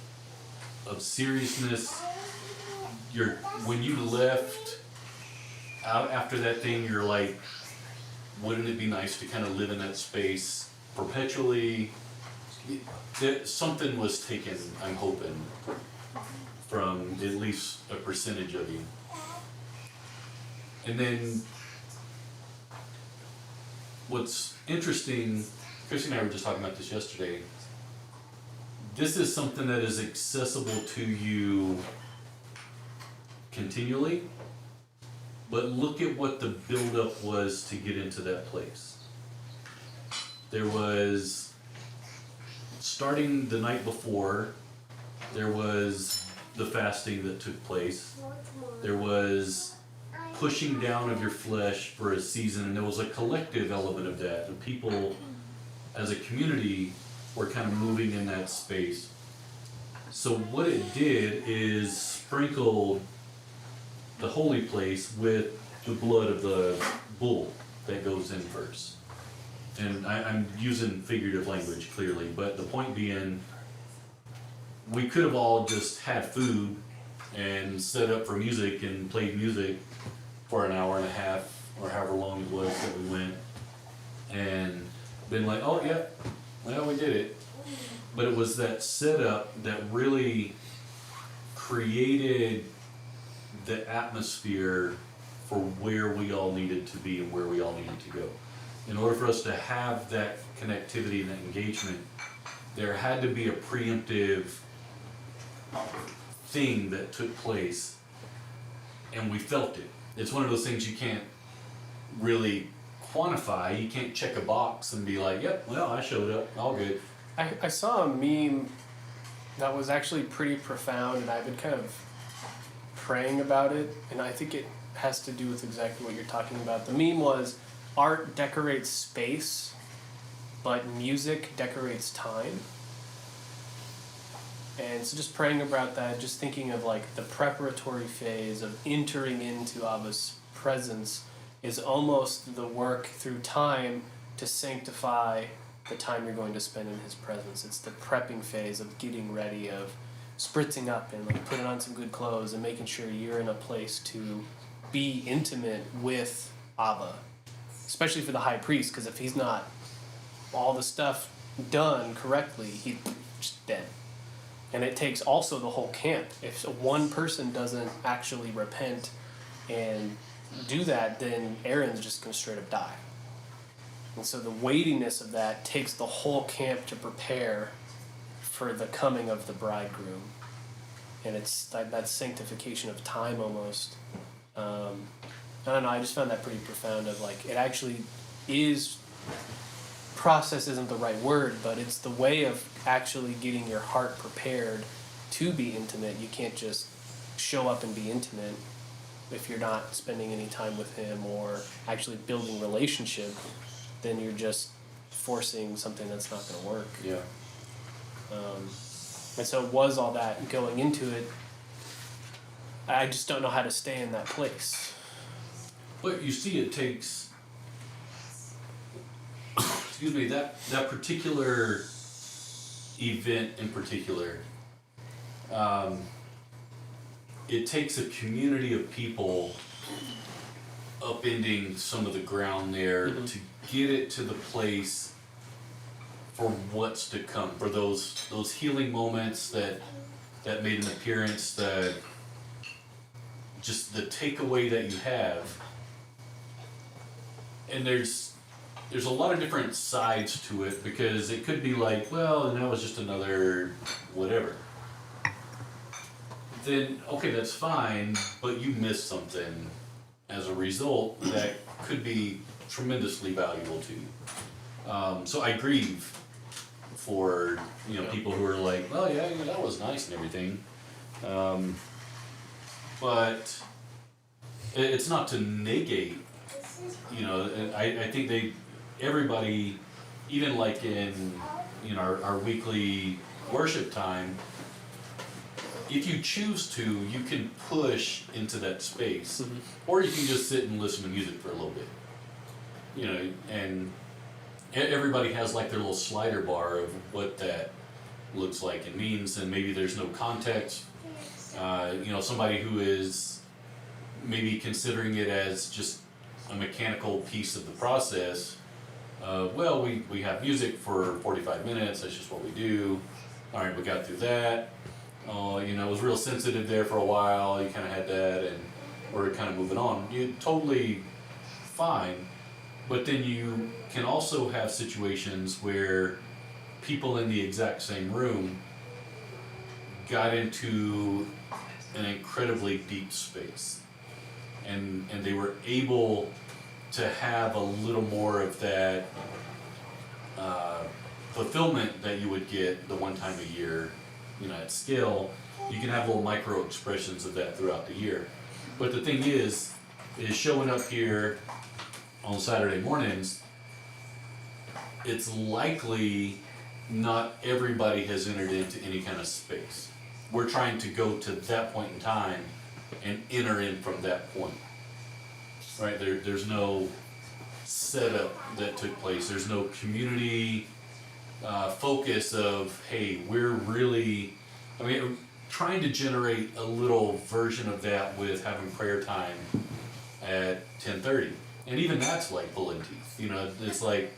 of seriousness, when you left out after that thing, you're like, wouldn't it be nice to kind of live in that space perpetually? Something was taken, I'm hoping, from at least a percentage of you. And then what's interesting, Chrissy and I were just talking about this yesterday, this is something that is accessible to you continually, but look at what the buildup was to get into that place. There was, starting the night before, there was the fasting that took place. There was pushing down of your flesh for a season, and there was a collective element of that. And people, as a community, were kind of moving in that space. So what it did is sprinkled the holy place with the blood of the bull that goes in first. And I'm using figurative language clearly, but the point being, we could have all just had food and set up for music and played music for an hour and a half or however long it was that we went, and been like, oh yeah, well we did it. But it was that setup that really created the atmosphere for where we all needed to be and where we all needed to go. In order for us to have that connectivity and that engagement, there had to be a preemptive thing that took place, and we felt it. It's one of those things you can't really quantify. You can't check a box and be like, yep, well, I showed up, all good. I saw a meme that was actually pretty profound, and I've been kind of praying about it, and I think it has to do with exactly what you're talking about. The meme was, art decorates space, but music decorates time. And so just praying about that, just thinking of like the preparatory phase of entering into Abba's presence is almost the work through time to sanctify the time you're going to spend in his presence. It's the prepping phase of getting ready, of spritzing up and like putting on some good clothes and making sure you're in a place to be intimate with Abba, especially for the high priest, because if he's not all the stuff done correctly, he's just dead. And it takes also the whole camp. If one person doesn't actually repent and do that, then Aaron's just going to straight up die. And so the weightiness of that takes the whole camp to prepare for the coming of the bridegroom. And it's that sanctification of time almost. I don't know, I just found that pretty profound of like, it actually is, process isn't the right word, but it's the way of actually getting your heart prepared to be intimate. You can't just show up and be intimate if you're not spending any time with him or actually building relationship. Then you're just forcing something that's not going to work. Yeah. And so it was all that going into it. I just don't know how to stay in that place. But you see, it takes, excuse me, that particular event in particular, it takes a community of people upending some of the ground there to get it to the place for what's to come, for those healing moments that made an appearance, that just the takeaway that you have. And there's a lot of different sides to it, because it could be like, well, and that was just another whatever. Then, okay, that's fine, but you missed something as a result that could be tremendously valuable to you. So I grieve for people who are like, well, yeah, that was nice and everything, but it's not to negate. I think everybody, even like in our weekly worship time, if you choose to, you can push into that space, Mhm. or you can just sit and listen to music for a little bit. You know, and everybody has like their little slider bar of what that looks like and means, and maybe there's no context. You know, somebody who is maybe considering it as just a mechanical piece of the process. Well, we have music for 45 minutes, that's just what we do. All right, we got through that. You know, it was real sensitive there for a while, you kind of had that, and we're kind of moving on. You're totally fine, but then you can also have situations where people in the exact same room got into an incredibly deep space, and they were able to have a little more of that fulfillment that you would get the one time a year, you know, at scale. You can have little micro expressions of that throughout the year. But the thing is showing up here on Saturday mornings, it's likely not everybody has entered into any kind of space. We're trying to go to that point in time and enter in from that point. Right? There's no setup that took place. There's no community focus of, hey, we're really, I mean, trying to generate a little version of that with having prayer time at 10:30. And even that's like pulling teeth. You know, it's like,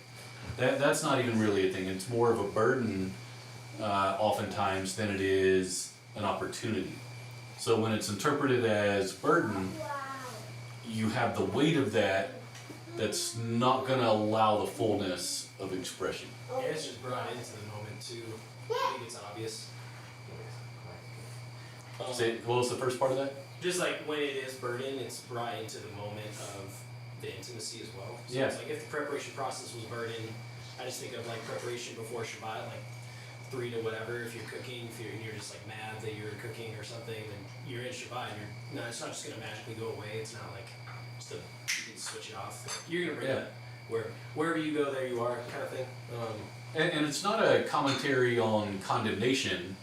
that's not even really a thing. It's more of a burden oftentimes than it is an opportunity. So when it's interpreted as burden, you have the weight of that that's not going to allow the fullness of expression. Yeah, it's just brought into the moment too. I think it's obvious. What was the first part of that? Just like when it is burden, it's brought into the moment of the intimacy as well. So Yeah. it's like if the preparation process was burden, I just think of like preparation before Shabbat, like 3 to whatever. If you're cooking, if you're just like mad that you're cooking or something, then you're in Shabbat. And it's not just gonna magically go away. It's not like just you can switch it off. You're gonna bring Yeah. that wherever you go, there you are, kind of thing. And it's not a commentary on condemnation.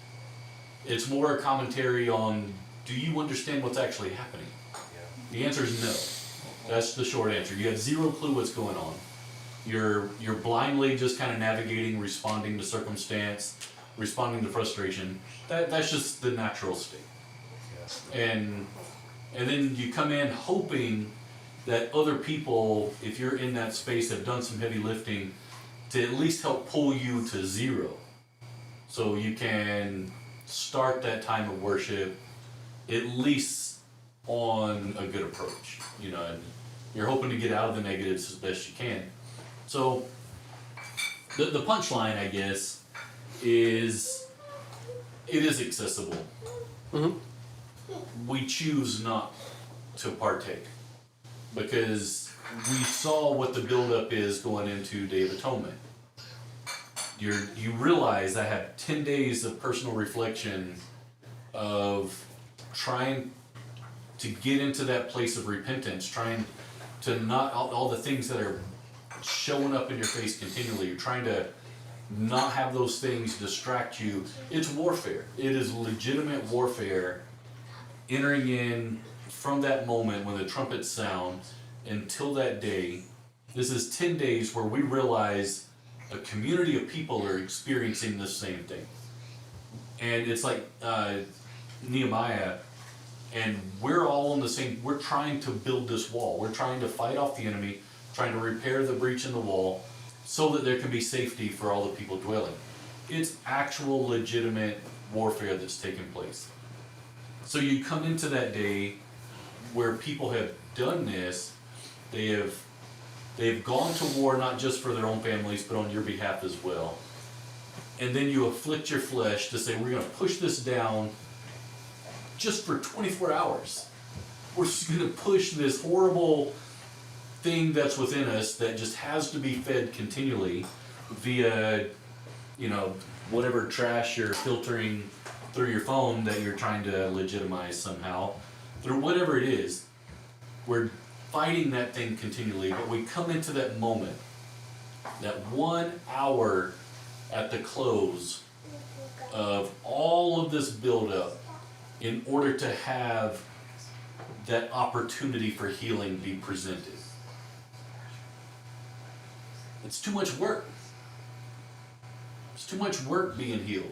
It's more a commentary on, do you understand what's actually happening? The answer is no. That's the short answer. You have zero clue what's going on. You're blindly just kind of navigating, responding to circumstance, responding to frustration. That's just the natural state. And then you come in hoping that other people, if you're in that space, have done some heavy lifting to at least help pull you to zero. So you can start that time of worship at least on a good approach. You know, and you're hoping to get out of the negatives as best you can. So the punchline, I guess, is it is accessible. Mhm. We choose not to partake because we saw what the buildup is going into Day of Atonement. You realize I have 10 days of personal reflection of trying to get into that place of repentance, trying to not, all the things that are showing up in your face continually, you're trying to not have those things distract you. It's warfare. It is legitimate warfare entering in from that moment when the trumpets sound until that day. This is 10 days where we realize a community of people are experiencing the same thing. And it's like Nehemiah, and we're all on the same, we're trying to build this wall. We're trying to fight off the enemy, trying to repair the breach in the wall so that there can be safety for all the people dwelling. It's actual legitimate warfare that's taking place. So you come into that day where people have done this, they've gone to war not just for their own families but on your behalf as well. And then you afflict your flesh to say, we're going to push this down just for 24 hours. We're just going to push this horrible thing that's within us that just has to be fed continually via, you know, whatever trash you're filtering through your phone that you're trying to legitimize somehow, through whatever it is. We're fighting that thing continually, but we come into that moment, that 1 hour at the close of all of this buildup, in order to have that opportunity for healing be presented. It's too much work. It's too much work being healed.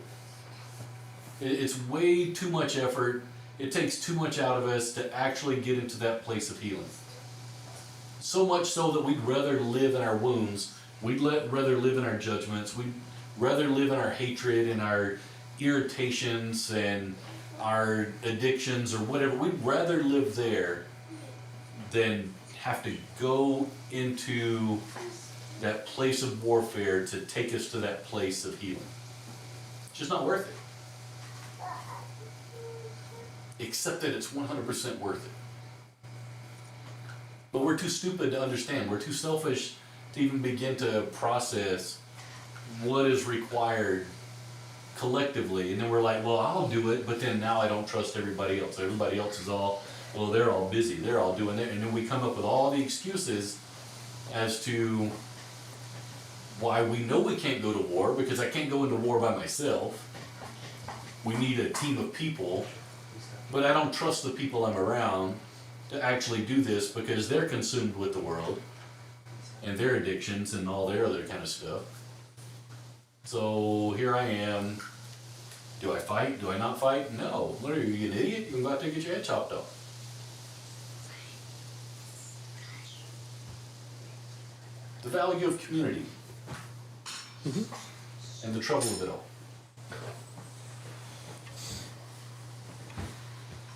It's way too much effort. It takes too much out of us to actually get into that place of healing. So much so that we'd rather live in our wounds. We'd rather live in our judgments. We'd rather live in our hatred and our irritations and our addictions or whatever. We'd rather live there than have to go into that place of warfare to take us to that place of healing. It's just not worth it. Except that it's 100% worth it. But we're too stupid to understand. We're too selfish to even begin to process what is required collectively. And then we're like, well, I'll do it, but then now I don't trust everybody else. Everybody else is all, well, they're all busy. They're all doing it. And then we come up with all the excuses as to why we know we can't go to war, because I can't go into war by myself. We need a team of people, but I don't trust the people I'm around to actually do this because they're consumed with the world and their addictions and all their other kind of stuff. So here I am. Do I fight? Do I not fight? No. What are you, an idiot? You're about to get your head chopped off. The value of community. And the trouble of it all.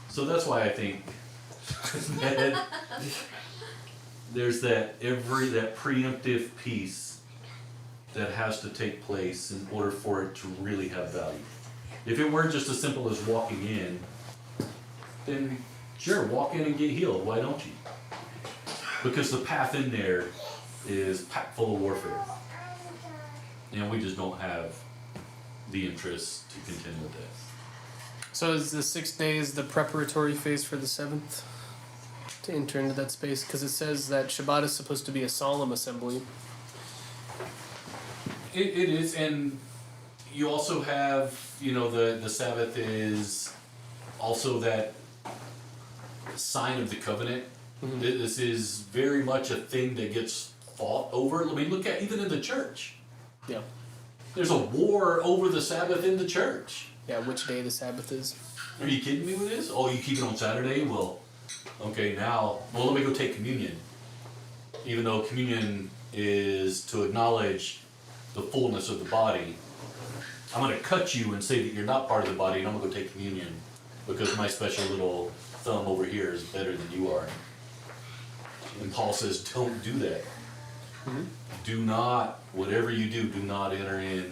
So that's why I think that there's that preemptive piece that has to take place in order for it to really have value. If it were just as simple as walking in, then sure, walk in and get healed. Why don't you? Because the path in there is packed full of warfare. And we just don't have the interest to contend with that. So is the 6 days the preparatory phase for the 7th? To enter into that space? Because it says that Shabbat is supposed to be a solemn assembly. It is, and you also have, the Sabbath is also that sign of the covenant. Mm-hmm. This is very much a thing that gets fought over. I mean, look at even in the church. Yeah. There's a war over the Sabbath in the church. Yeah, which day the Sabbath is. Are you kidding me with this? Oh, you keep it on Saturday? Well, okay, now, let me go take communion. Even though communion is to acknowledge the fullness of the body, I'm going to cut you and say that you're not part of the body, and I'm going to go take communion because my special little thumb over here is better than you are. And Paul says, don't do that. Mm-hmm. Do not, whatever you do not enter in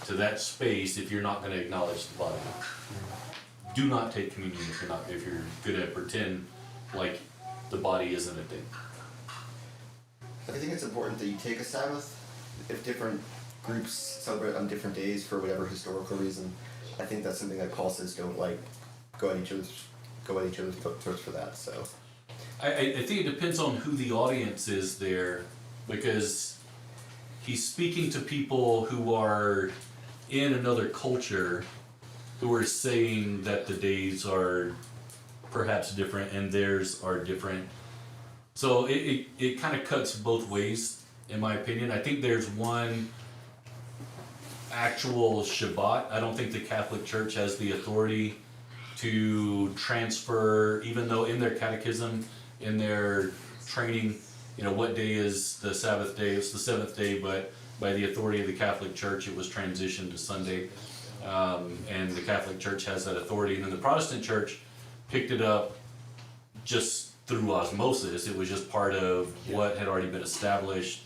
to that space if you're not going to acknowledge the body. Do not take communion if you're going to pretend like the body isn't a thing. I think it's important that you take a Sabbath. If different groups celebrate on different days for whatever historical reason, I think that's something that Paul says don't go at each other's throats for that. So I think it depends on who the audience is there, because he's speaking to people who are in another culture who are saying that the days are perhaps different and theirs are different. So it kind of cuts both ways, in my opinion. I think there's one actual Shabbat. I don't think the Catholic Church has the authority to transfer, even though in their catechism, in their training, what day is the Sabbath day? It's the 7th day, but by the authority of the Catholic Church, it was transitioned to Sunday. And the Catholic Church has that authority. And then the Protestant Church picked it up just through osmosis. It was just part of what had already been established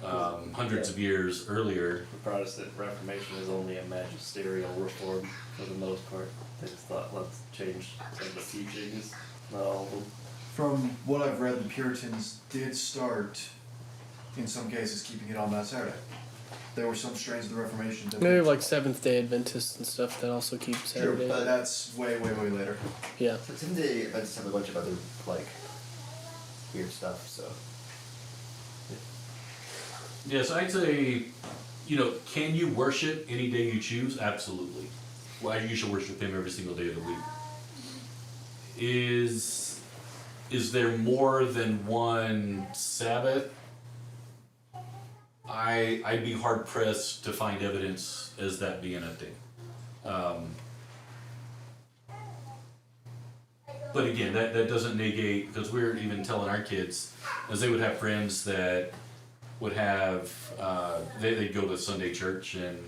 hundreds of years earlier. The Protestant Reformation is only a magisterial reform for the most part. They just thought, let's change some of the teachings, not all of them. From what I've read, the Puritans did start, in some cases, keeping it on that Saturday. There were some strains of the Reformation that... Maybe like Seventh-day Adventists and stuff that also keep Saturday. True, but that's way, way, way later. Yeah. So Seventh-day Adventists have a bunch of other, weird stuff, so... Yeah, so I'd say, can you worship any day you choose? Absolutely. well, I usually worship him every single day of the week. Is there more than one Sabbath? I'd be hard pressed to find evidence as that being a thing. But again, that doesn't negate, because we're even telling our kids, as they would have friends that would have, they'd go to Sunday church, and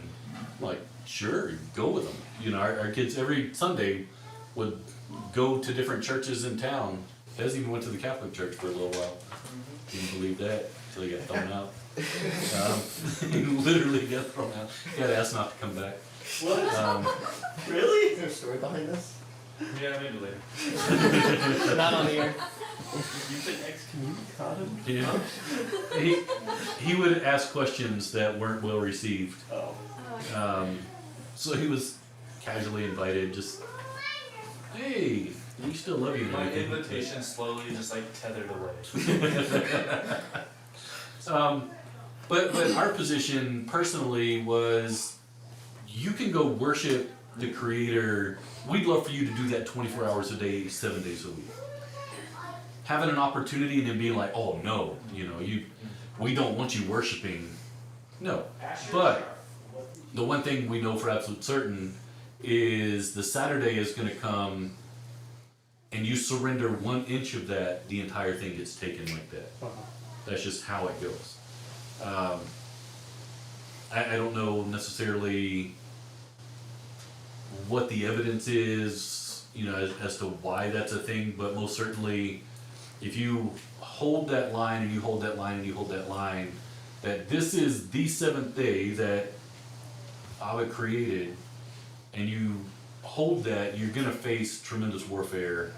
like, sure, go with them. You know, our kids every Sunday would go to different churches in town. Des even went to the Catholic church for a little while. Didn't believe that until he got thrown out. He literally got thrown out. He got asked not to come back. What? Really? Is there a story behind this? Yeah, maybe later. Not on the air. You've been excommunicated? Yeah. He would ask questions that weren't well received. Oh. So he was casually invited, just, hey, we still love you. and My everything." invitation slowly just like tethered away. But our position personally was, you can go worship the Creator. We'd love for you to do that 24 hours a day, 7 days a week. Having an opportunity and then being like, oh no, you know, we don't want you worshiping. No. But the one thing we know for absolute certain is the Saturday is going to come, and you surrender 1 inch of that, the entire thing gets taken like that. That's just how it goes. I don't know necessarily what the evidence is, you know, as to why that's a thing, but most certainly, if you hold that line and you hold that line and you hold that line, that this is the 7th day that Abba created, and you hold that, you're gonna face tremendous warfare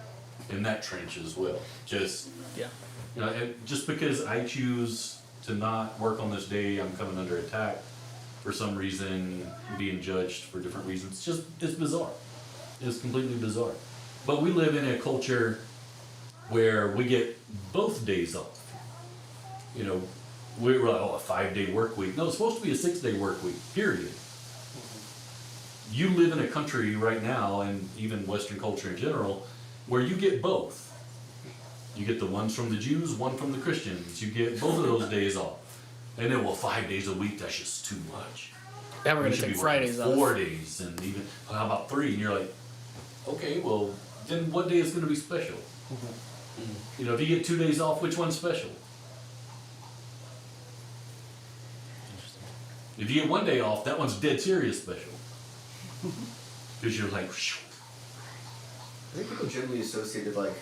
in that trench as well. Just, Yeah. you know, just because I choose to not work on this day, I'm coming under attack for some reason, being judged for different reasons. It's bizarre. It's completely bizarre. But we live in a culture where we get both days off. You know, we're like, oh, a 5-day work week. No, it's supposed to be a 6-day work week, period. You live in a country right now, and even Western culture in general, where you get both. You get the ones from the Jews, one from the Christians. You get both of those days off. And then, well, 5 days a week, that's just too much. Now we're We gonna should take be Fridays working off. 4 days, and even, how about 3? And you're like, okay, well, then what day is going to be special? You know, if you get 2 days off, which one's special? If you get 1 day off, that one's dead serious special. Because you're like, phew. I think people generally associated like,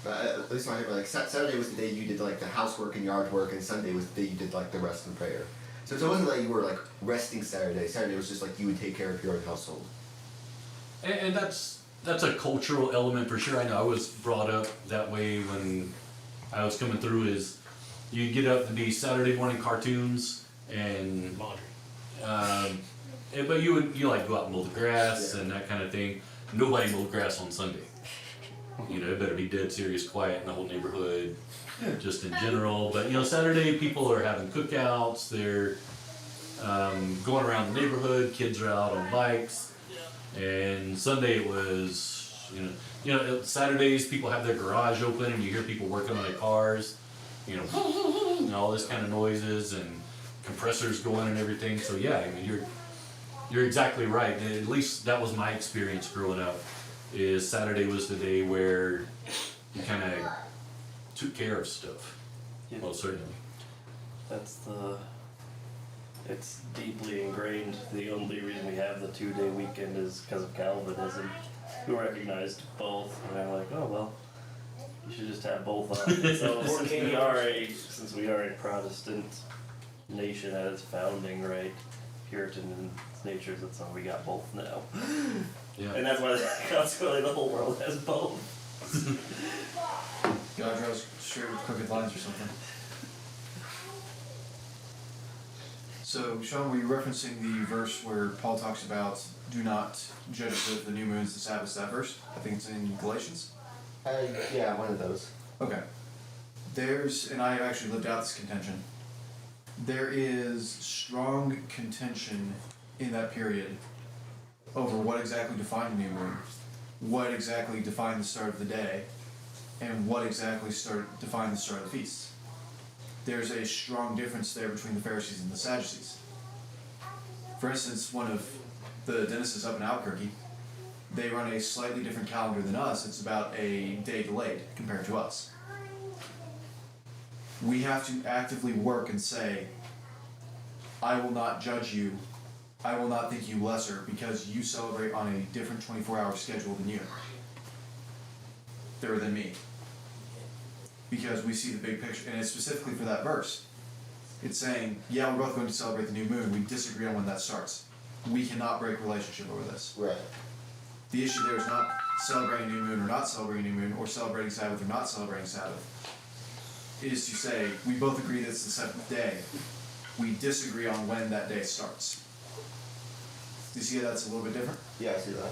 at least in my head, like Saturday was the day you did like the housework and yard work, and Sunday was the day you did like the rest and prayer. So it wasn't like you were like resting Saturday. Saturday was just like you would take care of your own household. And that's a cultural element for sure. I know I was brought up that way when I was coming through. Is you get up to be Saturday morning cartoons and Laundry. but you like go out and mow the grass and that kind of thing. Nobody mowed grass on Sunday. You know, it better be dead serious quiet in the whole neighborhood, just in general. But you know, Saturday people are having cookouts. They're going around the neighborhood. Kids are out on bikes. And Sunday it was, you know, Saturdays people have their garage open and you hear people working on their cars, you know, and all this kind of noises and compressors going and everything. So yeah, I mean you're exactly right. At least that was my experience growing up. Is Saturday was the day where you kind of took care of stuff. Yeah. Most certainly. It's deeply ingrained. The only reason we have the 2-day weekend is because of Calvinism, who recognized both. And they're like, oh well, you should just have both on. So since we are a Protestant nation at its founding, right, Puritan in its nature, that's why we got both now. Yeah. And that's why consequently the whole world has both. God draws straight with crooked lines or something. So, Sean, were you referencing the verse where Paul talks about do not judge the new moons, the Sabbath, that verse? I think it's in Galatians. Yeah, one of those. Okay. And I actually lived out this contention. There is strong contention in that period over what exactly defined a new moon, what exactly defined the start of the day, and what exactly defined the start of the feast. There's a strong difference there between the Pharisees and the Sadducees. For instance, one of the dentists up in Albuquerque, they run a slightly different calendar than us. It's about a day delayed compared to us. We have to actively work and say, I will not judge you, I will not think you lesser because you celebrate on a different 24-hour schedule than you. Than me. Because we see the big picture, and it's specifically for that verse. It's saying, yeah, we're both going to celebrate the new moon, we disagree on when that starts. We cannot break relationship over this. Right. The issue there is not celebrating new moon or not celebrating new moon, or celebrating Sabbath or not celebrating Sabbath. It is to say, we both agree that it's the seventh day. We disagree on when that day starts. Do you see how that's a little bit different? Yeah, I see that.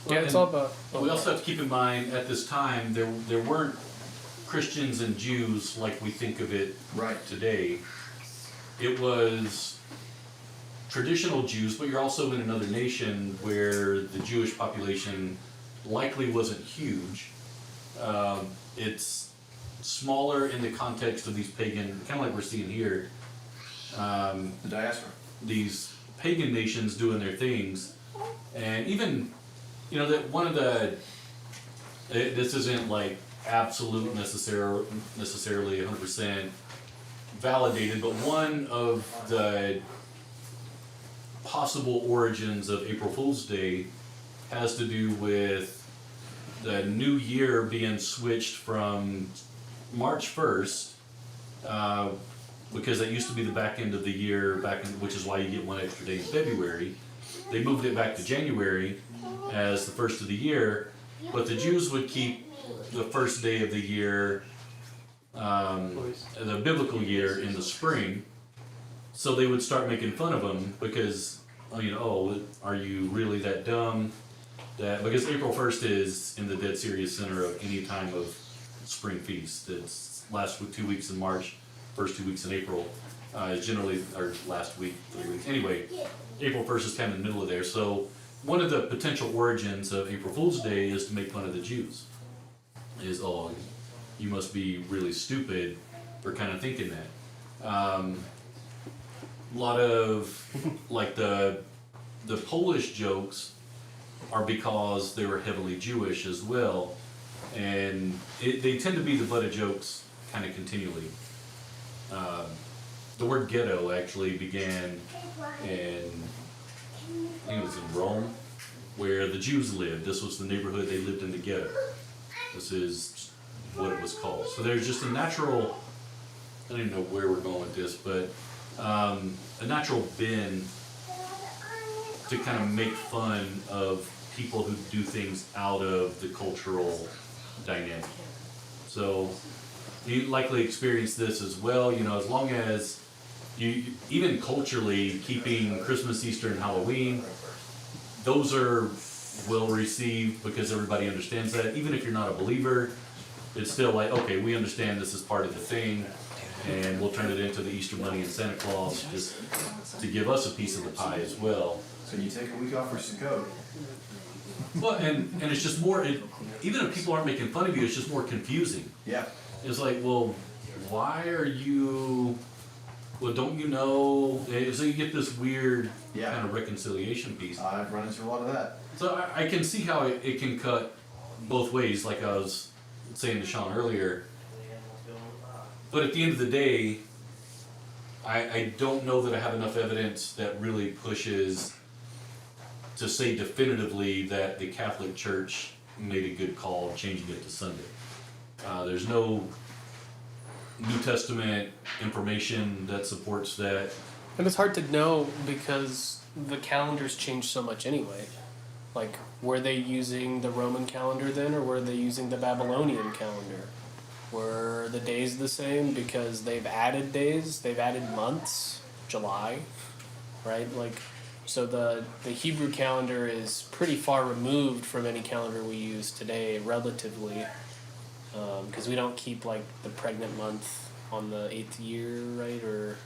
Yeah, it's all about. We also have to keep in mind at this time there weren't Christians and Jews like we think of it Right. today. It was traditional Jews, but you're also in another nation where the Jewish population likely wasn't huge. It's smaller in the context of these pagan, kind of like we're seeing here. The diaspora. These pagan nations doing their things, and even, you know, that one of the, this isn't like absolute necessarily 100% validated, but one of the possible origins of April Fool's Day has to do with the new year being switched from March 1st, because that used to be the back end of the year, which is why you get one extra day in February. They moved it back to January as the first of the year, but the Jews would keep the first day of the year, the biblical year, in the spring. So they would start making fun of them because, you know, oh, are you really that dumb? Because April 1st is in the dead serious center of any time of spring feast. It's last 2 weeks in March, first 2 weeks in April. Is generally, or last week, 3 weeks. Anyway, April 1st is kind of in the middle of there. So one of the potential origins of April Fool's Day is to make fun of the Jews. Is, oh, you must be really stupid for kind of thinking that. A lot of, like the Polish jokes are because they were heavily Jewish as well. And they tend to be the butt of jokes kind of continually. The word ghetto actually began in, I think it was in Rome, where the Jews lived. This was the neighborhood they lived in, the ghetto. This is what it was called. So there's just a natural, I don't even know where we're going with this, but a natural bend to kind of make fun of people who do things out of the cultural dynamic. So you likely experience this as well, you know, as long as you, even culturally, keeping Christmas, Easter, and Halloween, those are well received because everybody understands that. Even if you're not a believer, it's still like, okay, we understand this is part of the thing, and we'll turn it into the Easter Bunny and Santa Claus just to give us a piece of the pie as well. So you take a week off for Sukkot. Well, and it's just more, even if people aren't making fun of you, it's just more confusing. Yeah. It's like, well, why are you, well, don't you know? So you get this weird Yeah. kind of reconciliation piece. I've run into a lot of that. So I can see how it can cut both ways, like I was saying to Sean earlier. But at the end of the day, I don't know that I have enough evidence that really pushes to say definitively that the Catholic Church made a good call changing it to Sunday. There's no New Testament information that supports that. And it's hard to know because the calendars change so much anyway. Like, were they using the Roman calendar then, or were they using the Babylonian calendar? Were the days the same because they've added days, they've added months, July, right? Like, so the Hebrew calendar is pretty far removed from any calendar we use today, relatively, because we don't keep like the pregnant month on the 8th year, right? Or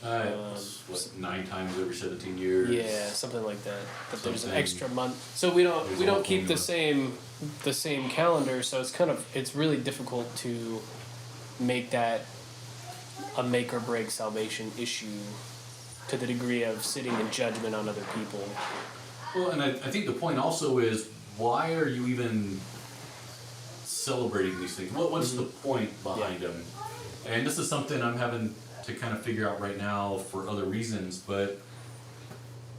It's, what, 9 times every 17 years? Yeah, something like that. But there's an Something. extra month, so we don't There's we a don't whole keep formula. the same calendar. So it's really difficult to make that a make or break salvation issue to the degree of sitting in judgment on other people. Well, and I think the point also is, why are you even celebrating these things? What's the point behind them? And this is something I'm having to kind of figure out right now for other reasons, but,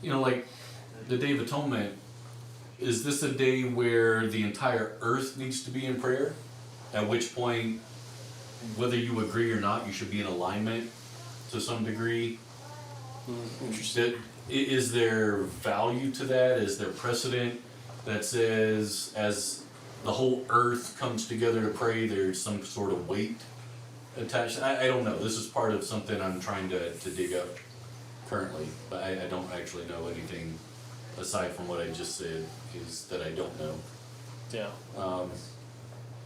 you know, like, the Day of Atonement, is this a day where the entire earth needs to be in prayer? At which point, whether you agree or not, you should be in alignment to some degree? Interesting. Is there value to that? Is there precedent that says, as the whole earth comes together to pray, there's some sort of weight attached? I don't know. This is part of something I'm trying to dig up currently, but I don't actually know anything aside from what I just said, is that I don't know. Yeah.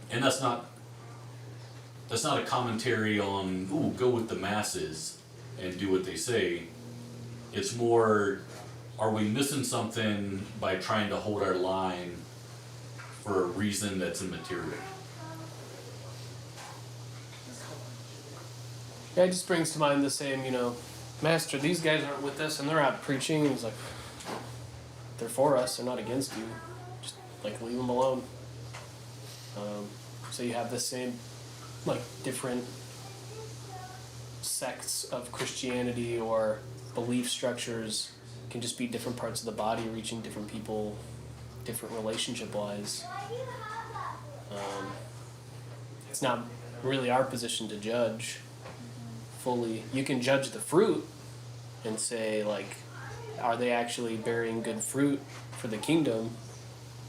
And that's not a commentary on, ooh, go with the masses and do what they say. It's more, are we missing something by trying to hold our line for a reason that's immaterial? Yeah, it just brings to mind the same, Master, these guys aren't with us and they're out preaching. And he's like, they're for us, they're not against you. Just, leave them alone. So you have the same, different sects of Christianity or belief structures can just be different parts of the body reaching different people, different relationship-wise. It's not really our position to judge fully. You can judge the fruit and say, are they actually bearing good fruit for the kingdom?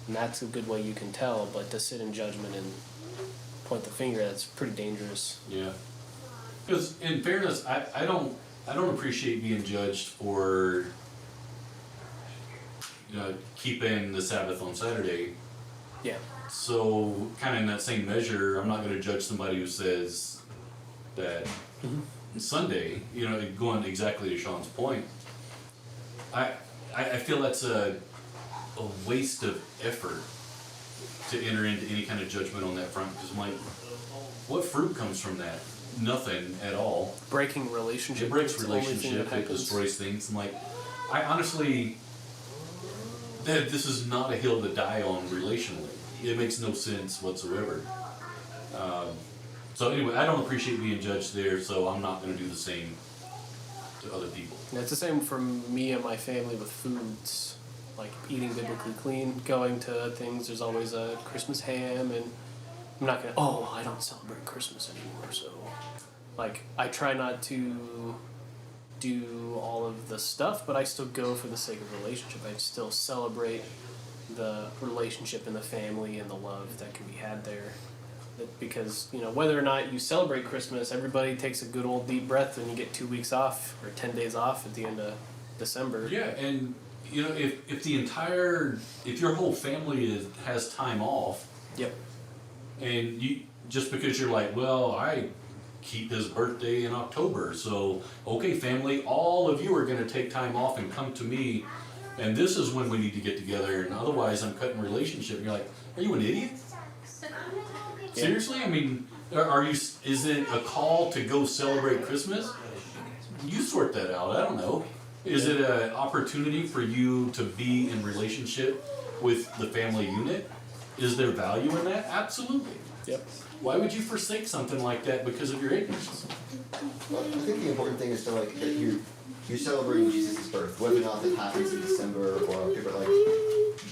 And that's a good way you can tell, but to sit in judgment and point the finger, that's pretty dangerous. Yeah. Because in fairness, I don't appreciate being judged for keeping the Sabbath on Saturday. Yeah. So, kind of in that same measure, I'm not going to judge somebody who says that Sunday, going exactly to Sean's point, I feel that's a waste of effort to enter into any kind of judgment on that front, because I'm like, what fruit comes from that? Nothing at all. Breaking relationship. It breaks it's the only thing relationship, that it happens. destroys things. I'm like, I honestly, this is not a hill to die on relationally. It makes no sense whatsoever. So anyway, I don't appreciate being judged there, so I'm not going to do the same to other people. And it's the same for me and my family with foods, like eating biblically clean, going to things. There's always a Christmas ham, and I'm not gonna, I don't celebrate Christmas anymore, so I try not to do all of the stuff, but I still go for the sake of relationship. I still celebrate the relationship in the family and the love that can be had there. Because, whether or not you celebrate Christmas, everybody takes a good old deep breath and you get 2 weeks off or 10 days off at the end of December. Yeah, and if your whole family has time off, Yep. and you just because you're like, well, I keep his birthday in October, so okay, family, all of you are going to take time off and come to me, and this is when we need to get together, and otherwise I'm cutting relationship. And you're like, are you an idiot? Seriously? I mean, is it a call to go celebrate Christmas? You sort that out. I don't know. Is it an opportunity for you to be in relationship with the family unit? Is there value in that? Absolutely. Yep. Why would you forsake something like that because of your ignorance? Well, I think the important thing is to that you're celebrating Jesus' birth, whether or not that happens in December or October.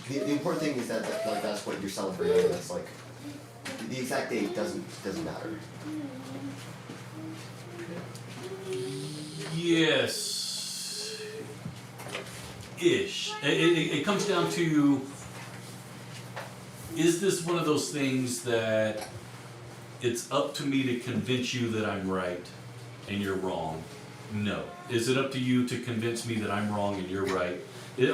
The important thing is that that's what you're celebrating. That's the exact date doesn't matter. Yes. Ish. It comes down to, is this one of those things that it's up to me to convince you that I'm right and you're wrong? No. Is it up to you to convince me that I'm wrong and you're right?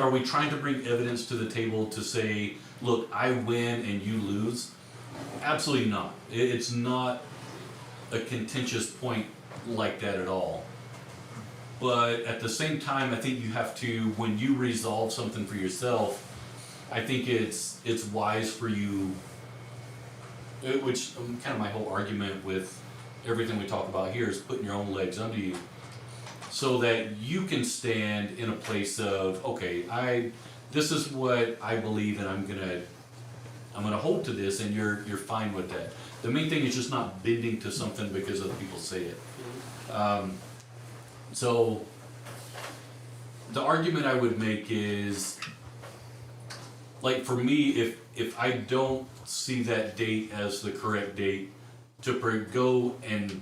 Are we trying to bring evidence to the table to say, look, I win and you lose? Absolutely not. It's not a contentious point like that at all. But at the same time, I think you have to, when you resolve something for yourself, I think it's wise for you, which kind of my whole argument with everything we talk about here is putting your own legs under you, so that you can stand in a place of, okay, this is what I believe, and I'm gonna hold to this, and you're fine with that. The main thing is just not bending to something because other people say it. So the argument I would make is, like, for me, if I don't see that date as the correct date, to go and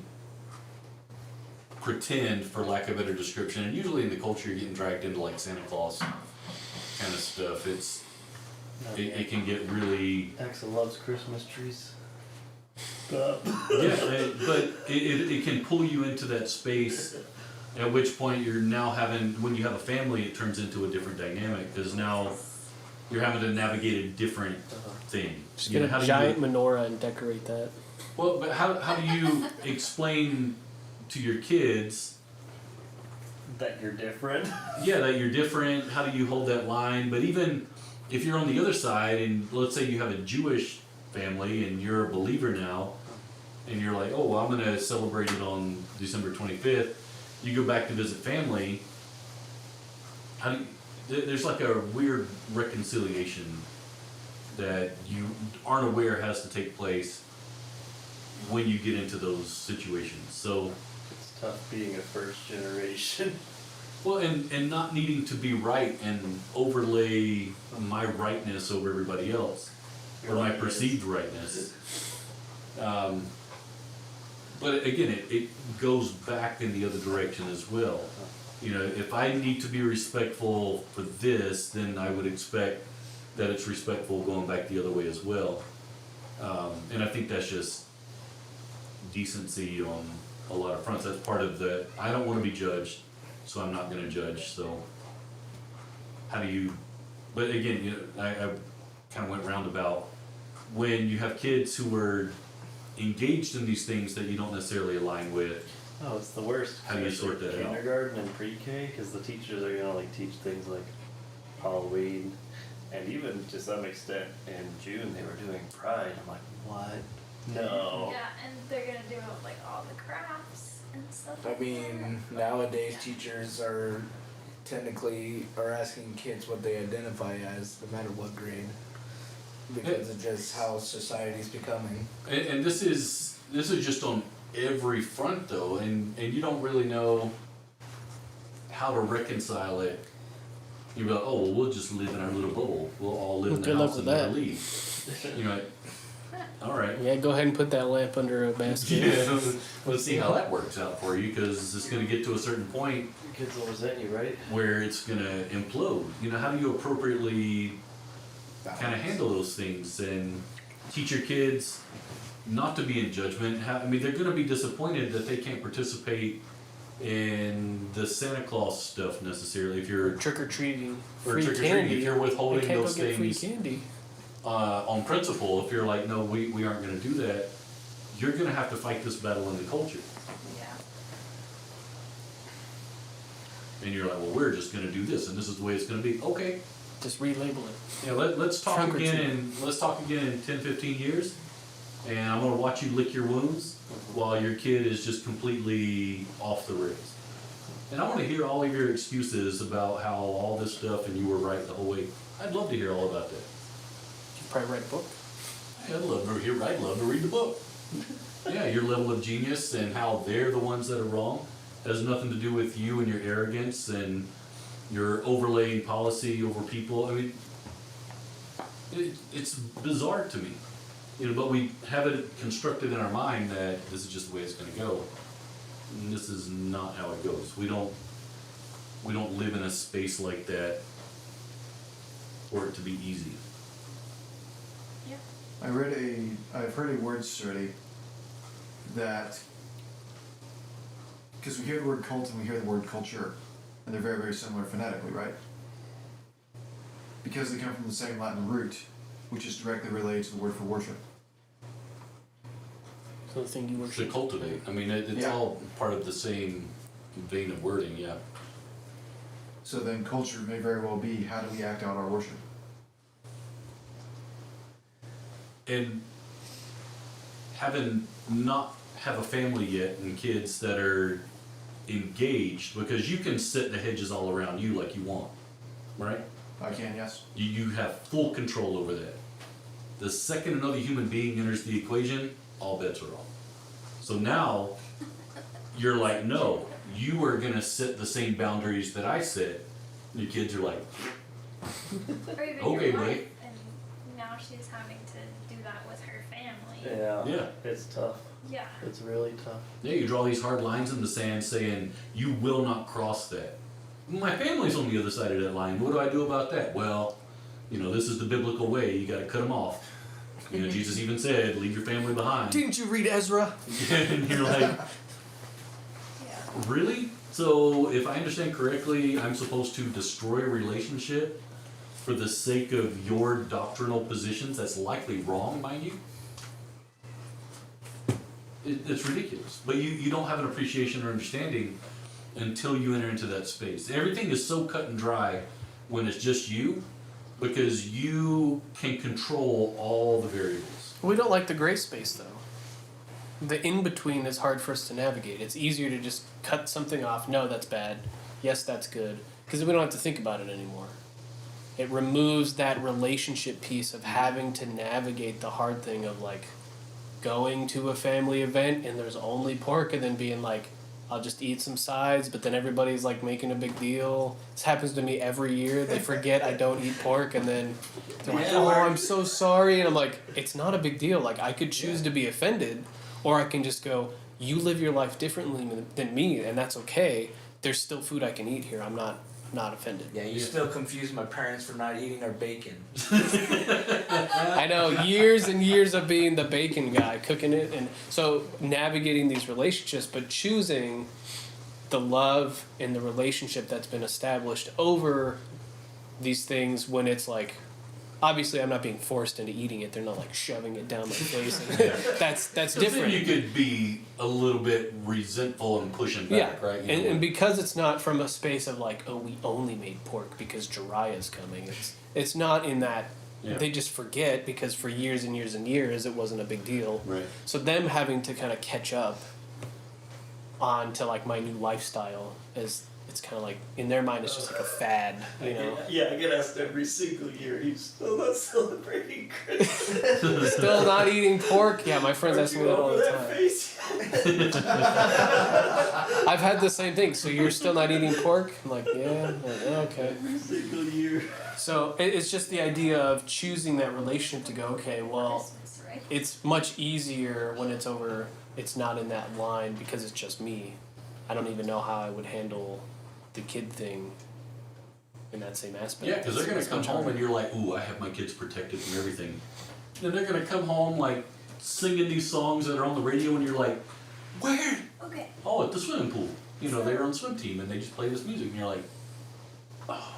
pretend, for lack of a better description, and usually in the culture you're getting dragged into like Santa Claus kind of stuff. It can get really. Axel loves Christmas trees. But it can pull you into that space. At which point you're now when you have a family, it turns into a different dynamic, because now you're having to navigate a different thing. Just get a giant menorah and decorate that. Well, but how do you explain to your kids that you're different? Yeah, that you're different. How do you hold that line? But even if you're on the other side, and let's say you have a Jewish family and you're a believer now, and you're like, oh, well, I'm going to celebrate it on December 25th. You go back to visit family. There's like a weird reconciliation that you aren't aware has to take place when you get into those situations. So it's tough being a first generation. Well, and not needing to be right and overlay my rightness over everybody else, or my perceived rightness. But again, it goes back in the other direction as well. You know, if I need to be respectful for this, then I would expect that it's respectful going back the other way as well. And I think that's just decency on a lot of fronts. That's part of the, I don't want to be judged, so I'm not going to judge. So how do you, but again, you know, I kind of went roundabout. When you have kids who are engaged in these things that you don't necessarily align with, oh, it's the worst. How do you sort that out? Kindergarten and pre-K, because the teachers are gonna like teach things like Halloween, and even to some extent in June they were doing Pride. I'm like, what? No. Yeah, and they're gonna do like all the crafts and stuff. I mean, nowadays teachers are technically asking kids what they identify as, no matter what grade, because of just how society's becoming. And this is just on every front though, and you don't really know how to reconcile it. You go, oh, well, we'll just live in our little bubble. We'll all live in the Good luck house with and never that. leave. You're like, all right. Yeah, go ahead and put that lamp under a basket. Yeah, let's see how that works out for you, because it's going to get to a certain point Kids will resent you, right? where it's going to implode. You know, how do you appropriately kind of handle those things and teach your kids not to be in judgment? I mean, they're going to be disappointed that they can't participate in the Santa Claus stuff necessarily. If you're Trick or treating, or free trick or treating, candy. if you're withholding They can't those go get free things candy. on principle, if you're like, no, we aren't going to do that, you're going to have to fight this battle in the culture. Yeah. And you're like, well, we're just going to do this, and this is the way it's going to be. Okay. Just relabel it. Yeah, let's talk Trunk or again treat. in 10, 15 years, and I'm gonna watch you lick your wounds while your kid is just completely off the rails. And I want to hear all of your excuses about how all this stuff and you were right the whole way. I'd love to hear all about that. You probably write a book. I'd love to read the book. Yeah, your level of genius and how they're the ones that are wrong has nothing to do with you and your arrogance and your overlaying policy over people. I mean, it's bizarre to me, you know. But we have it constructed in our mind that this is just the way it's going to go. And this is not how it goes. We don't live in a space like that for it to be easy. Yep. I've heard a word study that, because we hear the word cult and we hear the word culture, and they're very, very similar phonetically, right? Because they come from the same Latin root, which is directly related to the word for worship. So the thing you To worship. cultivate. I mean, it's Yeah. all part of the same vein of wording, yeah. So then culture may very well be, how do we act out our worship? And having not have a family yet and kids that are engaged, because you can set the hedges all around you like you want, right? I can, yes. You have full control over that. The second another human being enters the equation, all bets are off. So now you're like, no, you are gonna set the same boundaries that I set. And the kids are like, Or even Okay, your buddy. wife, and now she's having to do that with her family. Yeah. Yeah. It's tough. Yeah. It's really tough. yeah, you draw these hard lines in the sand saying, you will not cross that. My family's on the other side of that line. What do I do about that? Well, this is the biblical way. You gotta cut them off. Jesus even said, leave your family behind. Didn't you read Ezra? And you're like, Yeah. really? So if I understand correctly, I'm supposed to destroy a relationship for the sake of your doctrinal positions that's likely wrong, mind you? It's ridiculous. But you don't have an appreciation or understanding until you enter into that space. Everything is so cut and dry when it's just you, because you can control all the variables. We don't like the gray space though. The in between is hard for us to navigate. It's easier to just cut something off. No, that's bad. Yes, that's good. Because we don't have to think about it anymore. It removes that relationship piece of having to navigate the hard thing of like going to a family event and there's only pork, and then being like, I'll just eat some sides, but then everybody's like making a big deal. This happens to me every year. They forget I don't eat pork, and then they're like, oh, I'm so sorry. And I'm like, it's not a big deal. Like, I could choose to be offended, or I can just go, you live your life differently than me, and that's okay. There's still food I can eat here. I'm not offended. Yeah, you still confuse my parents for not eating our bacon. I know, years and years of being the bacon guy, cooking it, and so navigating these relationships, but choosing the love and the relationship that's been established over these things when it's like, obviously I'm not being forced into eating it. They're not like shoving it down my face. And that's So different. then you could be a little bit resentful and pushing back, right? And because it's not from a space of like, oh, we only made pork because Jiraiya's coming. It's not in that. Yeah. They just forget because for years and years and years it wasn't a big deal. Right. So them having to kind of catch up on to like my new lifestyle is, it's kind of like in their mind it's just like a fad, you know. Yeah, I get asked every single year. He's still not celebrating Christmas. Still not eating pork. Yeah, my friends ask me that all the time. I've had the same thing. So you're still not eating pork? I'm like, yeah. I'm like, yeah, okay. Every single year. So it's just the idea of choosing that relationship to go, okay, well, Christmas, right? it's much easier when it's over, it's not in that line because it's just me. I don't even know how I would handle the kid thing in that same aspect. Yeah, because they're going to come home and you're like, ooh, I have my kids protected from everything. Then they're going to come home like singing these songs that are on the radio and you're like, where? Okay. Oh, at the swimming pool. They're on the swim team and they just play this music and you're like, oh.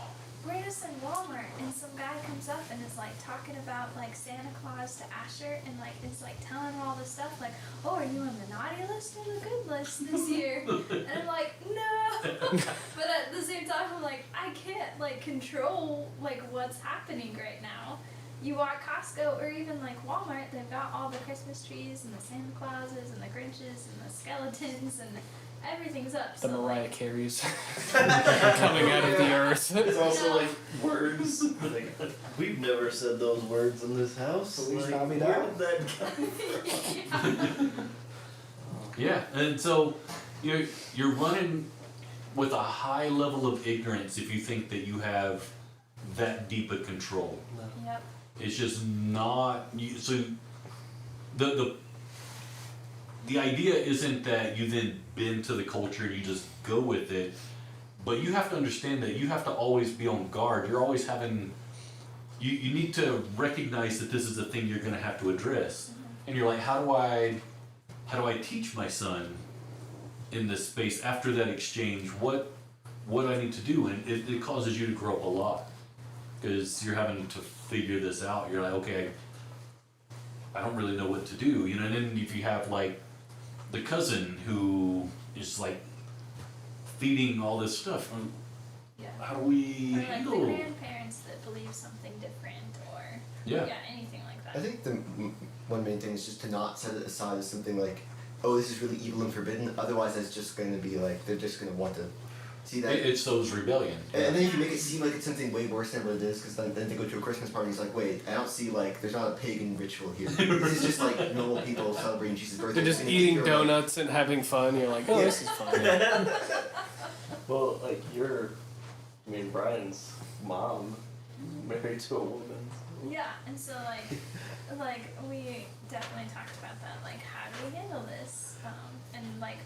We're just in Walmart and some guy comes up and is like talking about like Santa Claus to Asher and like is like telling her all this stuff like, oh, are you on the naughty list or the good list this year? And I'm like, no. But at the same time I'm like, I can't like control like what's happening right now. You walk Costco or even like Walmart, they've got all the Christmas trees and the Santa Clauses and the Grinches and the skeletons and everything's up. The so, Mariah like, Careys coming out of the earth. It's also like words. Like, we've never said those words in this house. Feliz Like, Navidad. where did that come from? Yeah, and so you're running with a high level of ignorance if you think that you have that deep a control. Yep. It's just not. So the idea isn't that you then bend to the culture and you just go with it, but you have to understand that you have to always be on guard. You're always having. You need to recognize that this is a thing you're going to have to address, and you're like, how do I teach my son in this space after that exchange? What I need to do, and it causes you to grow up a lot because you're having to figure this out. You're like, okay, I don't really know what to do, and then if you have like the cousin who is like feeding all this stuff. Yeah. How do we Or like the handle? grandparents that believe something different, or Yeah. anything like that. I think the one main thing is just to not set it aside as something like, oh, this is really evil and forbidden. Otherwise, it's just going to be like they're just going to want to see that. It's those rebellion. And then if you make it seem like it's something way worse than what it is, because then they go to a Christmas party and it's like, wait, I don't see, like, there's not a pagan ritual here. This is just like normal people celebrating Jesus' birthday. They're just And eating you're donuts and having fun. You're like, oh, Yeah. this is fun. Well, like Brian's mom married to a woman. Yeah, and so like we definitely talked about that. Like, how do we handle this? And like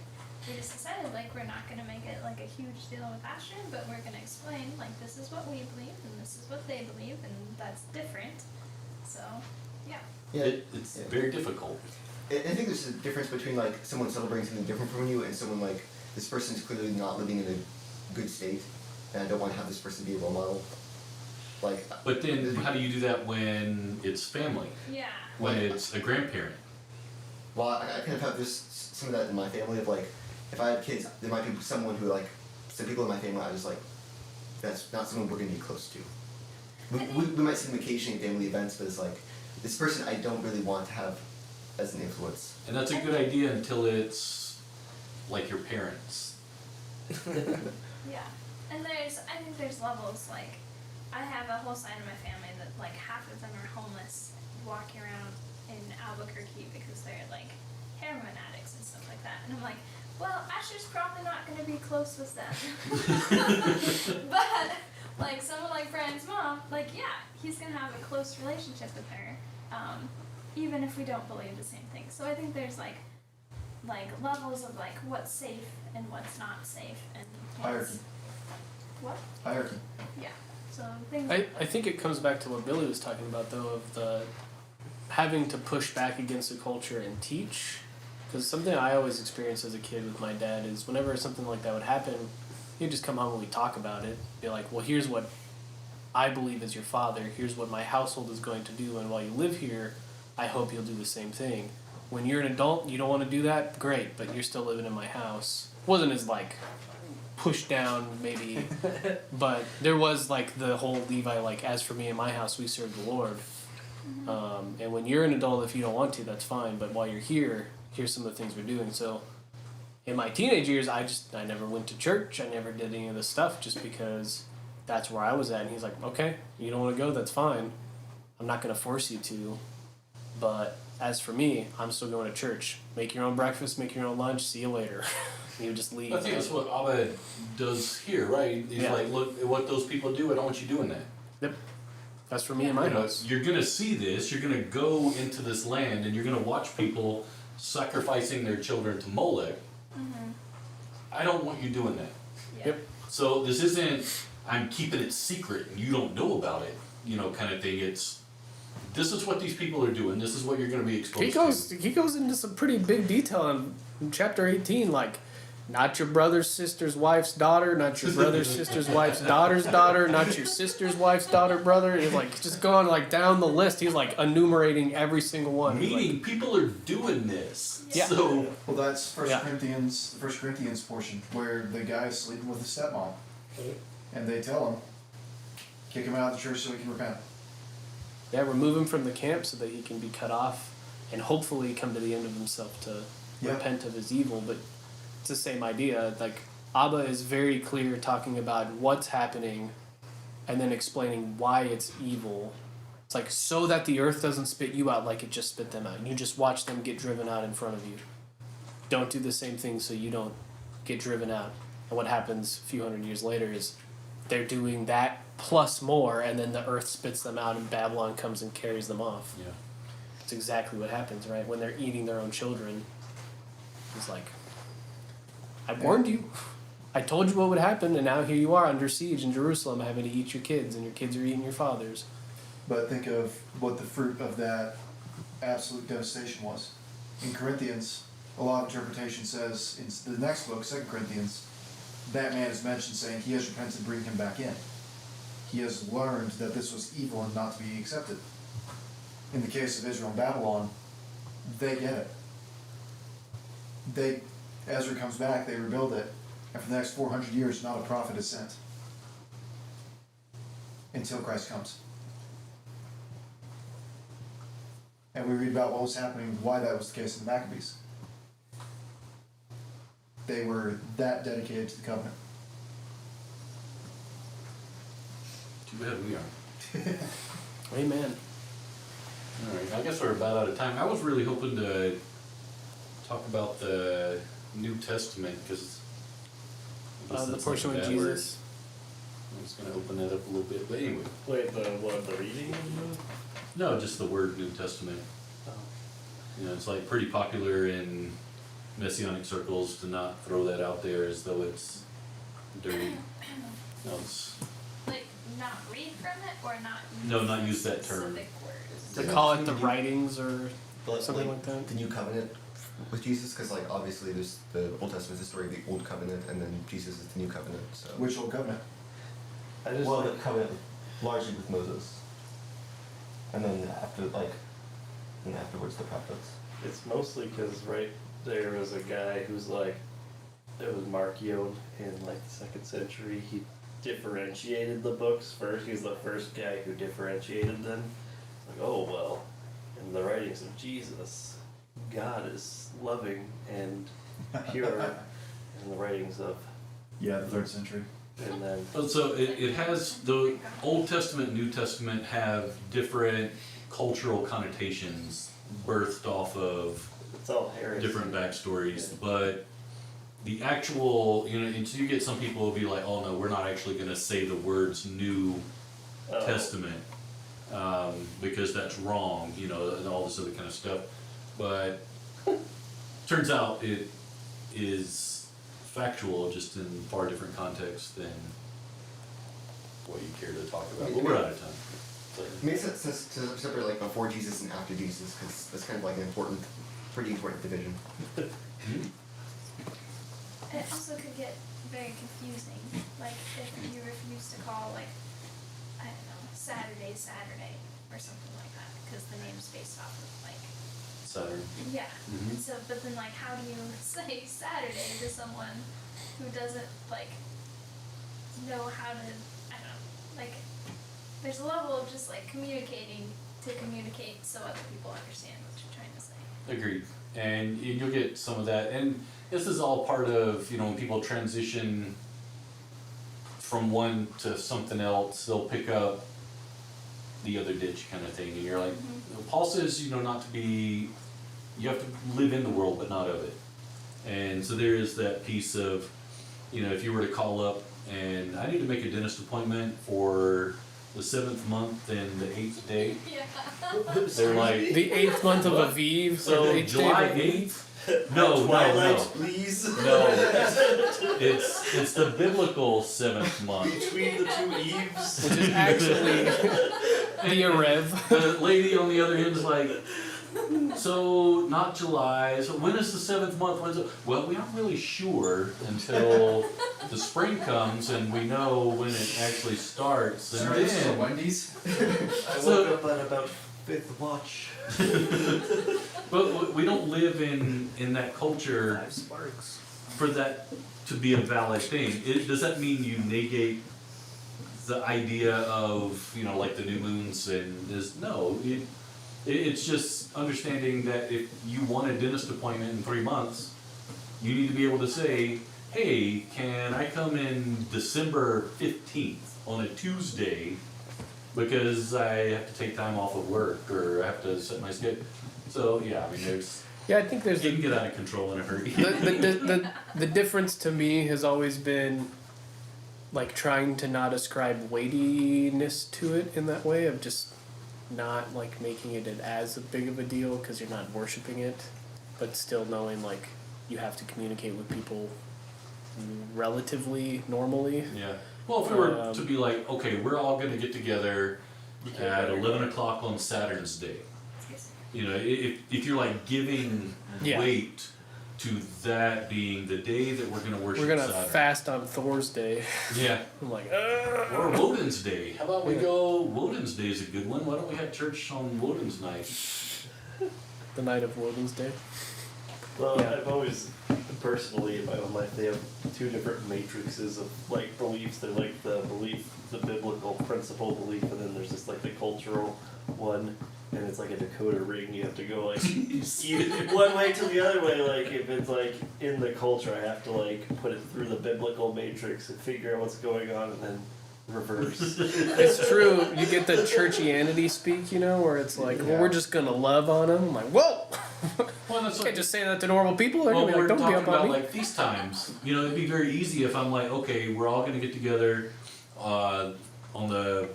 we just decided like we're not gonna make it like a huge deal with Asher, but we're gonna explain like this is what we believe and this is what they believe, and that's different. So yeah. Yeah. It's Yeah. very difficult. I think there's a difference between like someone celebrating something different from you and someone like this person's clearly not living in a good state, and I don't want to have this person be a role model. Like, But then, how do you do that when it's family? Yeah. When it's a grandparent? well, I kind of have this some of that in my family of like, if I had kids, there might be someone who like, some people in my family I was like, that's not someone we're gonna be close to. We might see them occasionally at family events, but it's like, this person I don't really want to have as an influence. And that's a good idea until it's like your parents. Yeah. And I think there's levels. Like, I have a whole side of my family that like half of them are homeless, walking around in Albuquerque because they're like heroin addicts and stuff like that. And I'm like, well, Asher's probably not going to be close with them. But like someone like Brian's mom, like yeah, he's going to have a close relationship with her, even if we don't believe the same thing. So I think there's like levels of like what's safe and what's not safe, and Hierarchy. What? Hierarchy. Yeah. So things. I think it comes back to what Billy was talking about, though, of the having to push back against the culture and teach. Because something I always experienced as a kid with my dad is whenever something like that would happen, he'd just come home and we'd talk about it. Be like, well, here's what I believe as your father. Here's what my household is going to do. And while you live here, I hope you'll do the same thing. When you're an adult, you don't want to do that, great, but you're still living in my house. Wasn't as, like, pushed down, maybe, but there was, like, the whole Levi, like, as for me and my house, we serve the Lord. And when you're an adult, if you don't want to, that's fine, but while you're here, here's some of the things we're doing. So in my teenage years, I never went to church, I never did any of this stuff just because that's where I was at. And he's like, okay, you don't want to go, that's fine. I'm not going to force you to, but as for me, I'm still going to church. Make your own breakfast, make your own lunch, see you later. You just leave. I think that's what Abba does here, right? He's like, look at what those people do, I don't want you doing that. Yep. That's for me and my house. You're gonna see this, you're gonna go into this land and you're gonna watch people sacrificing their children to Molech. I don't want you doing that. Yeah. Yep. So this isn't, I'm keeping it secret and you don't know about it, kind of thing. It's, this is what these people are doing, this is what you're gonna be exposed to. He goes into some pretty big detail in chapter 18, like, not your brother's sister's wife's daughter, not your brother's sister's wife's daughter's daughter, not your sister's wife's daughter, brother. He's like just going like down the list. He's like enumerating every single one. Meaning people are doing this. Yeah. So Well, that's First Yeah. Corinthians portion where the guy's sleeping with his stepmom, and they tell him, kick him out of the church so he can repent. Yeah, remove him from the camp so that he can be cut off and hopefully come to the end of himself to repent of his evil. But it's the same idea. Like, Abba is very clear talking about what's happening and then explaining why it's evil. It's like, so that the earth doesn't spit you out like it just spit them out. You just watch them get driven out in front of you. Don't do the same thing so you don't get driven out. And what happens a few hundred years later is they're doing that plus more, and then the earth spits them out and Babylon comes and carries them off. yeah. It's exactly what happens, right? When they're eating their own children. It's like, I warned you. I told you what would happen, and now here you are under siege in Jerusalem having to eat your kids, and your kids are eating your fathers. But think of what the fruit of that absolute devastation was. In Corinthians, a lot of interpretation says, in the next book, 2 Corinthians, that man is mentioned saying he has repented, bring him back in. He has learned that this was evil and not to be accepted. In the case of Israel and Babylon, they get it. Ezra comes back, they rebuild it, And for the next 400 years, not a prophet is sent until Christ comes. And we read about what was happening, why that was the case in the Maccabees. They were that dedicated to the covenant. Too bad we are. Amen. Alright, I guess we're about out of time. I was really hoping to talk about the New Testament, because The portion with Jesus. I'm just going to open that up a little bit, but anyway. Wait, the reading? No, just the word New Testament. You know, it's like pretty popular in Messianic circles to not throw that out there as though it's dirty. No, it's, Like, not read from it or not use No, not use that term. specific words. They call it the writings or But, something like that. The New Covenant with Jesus, because like obviously there's the Old Testament is the story of the Old Covenant, and then Jesus is the New Covenant. So Which old covenant? I just well, like, the covenant largely with Moses, and then afterwards the prophets. it's mostly because right there was a guy who's like, it was Markion in like the 2nd century. He differentiated the books first. He was the first guy who differentiated them. Like, oh well, in the writings of Jesus, God is loving and pure. In the writings of, Yeah, the 3rd century. and then Well, so it has, the Old Testament, New Testament have different cultural connotations birthed off of it's all heresy. different backstories, but the actual, you know, and so you get some people will be like, oh no, we're not actually gonna say the words New Oh, Testament, because that's wrong, you know, and all this other kind of stuff. But turns out it is factual, just in far different context than what you care to talk about. But we're out of time. It makes sense to separate like before Jesus and after Jesus, because that's kind of like an important, pretty important division. And it also could get very confusing. Like if you refuse to call like, I don't know, Saturday or something like that, because the name's based off of like, Saturn. yeah. Mhm. And so, but then like, how do you say Saturday to someone who doesn't like know how to, I don't know, like, there's a level of just like communicating to communicate so other people understand what you're trying to say. Agreed. And you'll get some of that. And this is all part of, you know, when people transition from one to something else, they'll pick up the other ditch kind of thing. And you're like, Paul says, you know, not to be, you have to live in the world, but not of it. And so there is that piece of, you know, if you were to call up and I need to make a dentist appointment for the 7th month and the 8th day, Yeah. they're like, The 8th month of Aviv. or the so 8th day July of Aviv? 8th? No, Twilight, no. please. No, it's the biblical 7th month. Between the two Eves. Which is actually the Arev. The lady on the other end is like, so not July. So when is the 7th month? When's it? Well, we aren't really sure until the spring comes and we know when it actually starts. And Sorry, this is a then, Wendy's. I So- woke up at about 5th watch. but we don't live in that culture 5 sparks. for that to be a valid thing. Does that mean you negate the idea of, you know, like the new moons and this? No, it's just understanding that if you want a dentist appointment in 3 months, you need to be able to say, hey, can I come in December 15th on a Tuesday because I have to take time off of work or I have to set my schedule. So yeah, I mean, there's, Yeah, I think there's you can get out of control in a hurry. the difference to me has always been like trying to not ascribe weightiness to it in that way of just not like making it as big of a deal because you're not worshiping it, but still knowing like you have to communicate with people relatively normally. Yeah. Well, if we were to be like, okay, we're all going to get together at 11 o'clock on Saturn's Day. You know, if you're like giving Yeah. weight to that being the day that we're going to worship We're gonna Saturn. fast on Thor's Day. Yeah. I'm like, Or Woden's Day. How about we Yeah. go, Woden's Day is a good one. Why don't we have church on Woden's night? the night of Woden's Day. Well, Yeah. I've always personally in my own life, they have two different matrices of like beliefs. They're like the belief, the biblical principle belief, and then there's just like the cultural one, and it's like a decoder ring. You have to go like either one way to the other way. Like if it's like in the culture, I have to like put it through the biblical matrix and figure out what's going on, and then reverse. It's true. You get the churchianity speak, you know, where it's like, well, we're just gonna love on them. I'm like, whoa! Well, that's Can't just say that to normal people. They're well, gonna be we're like, don't be talking up on about me. like feast times. You know, it'd be very easy if I'm like, okay, we're all going to get together on the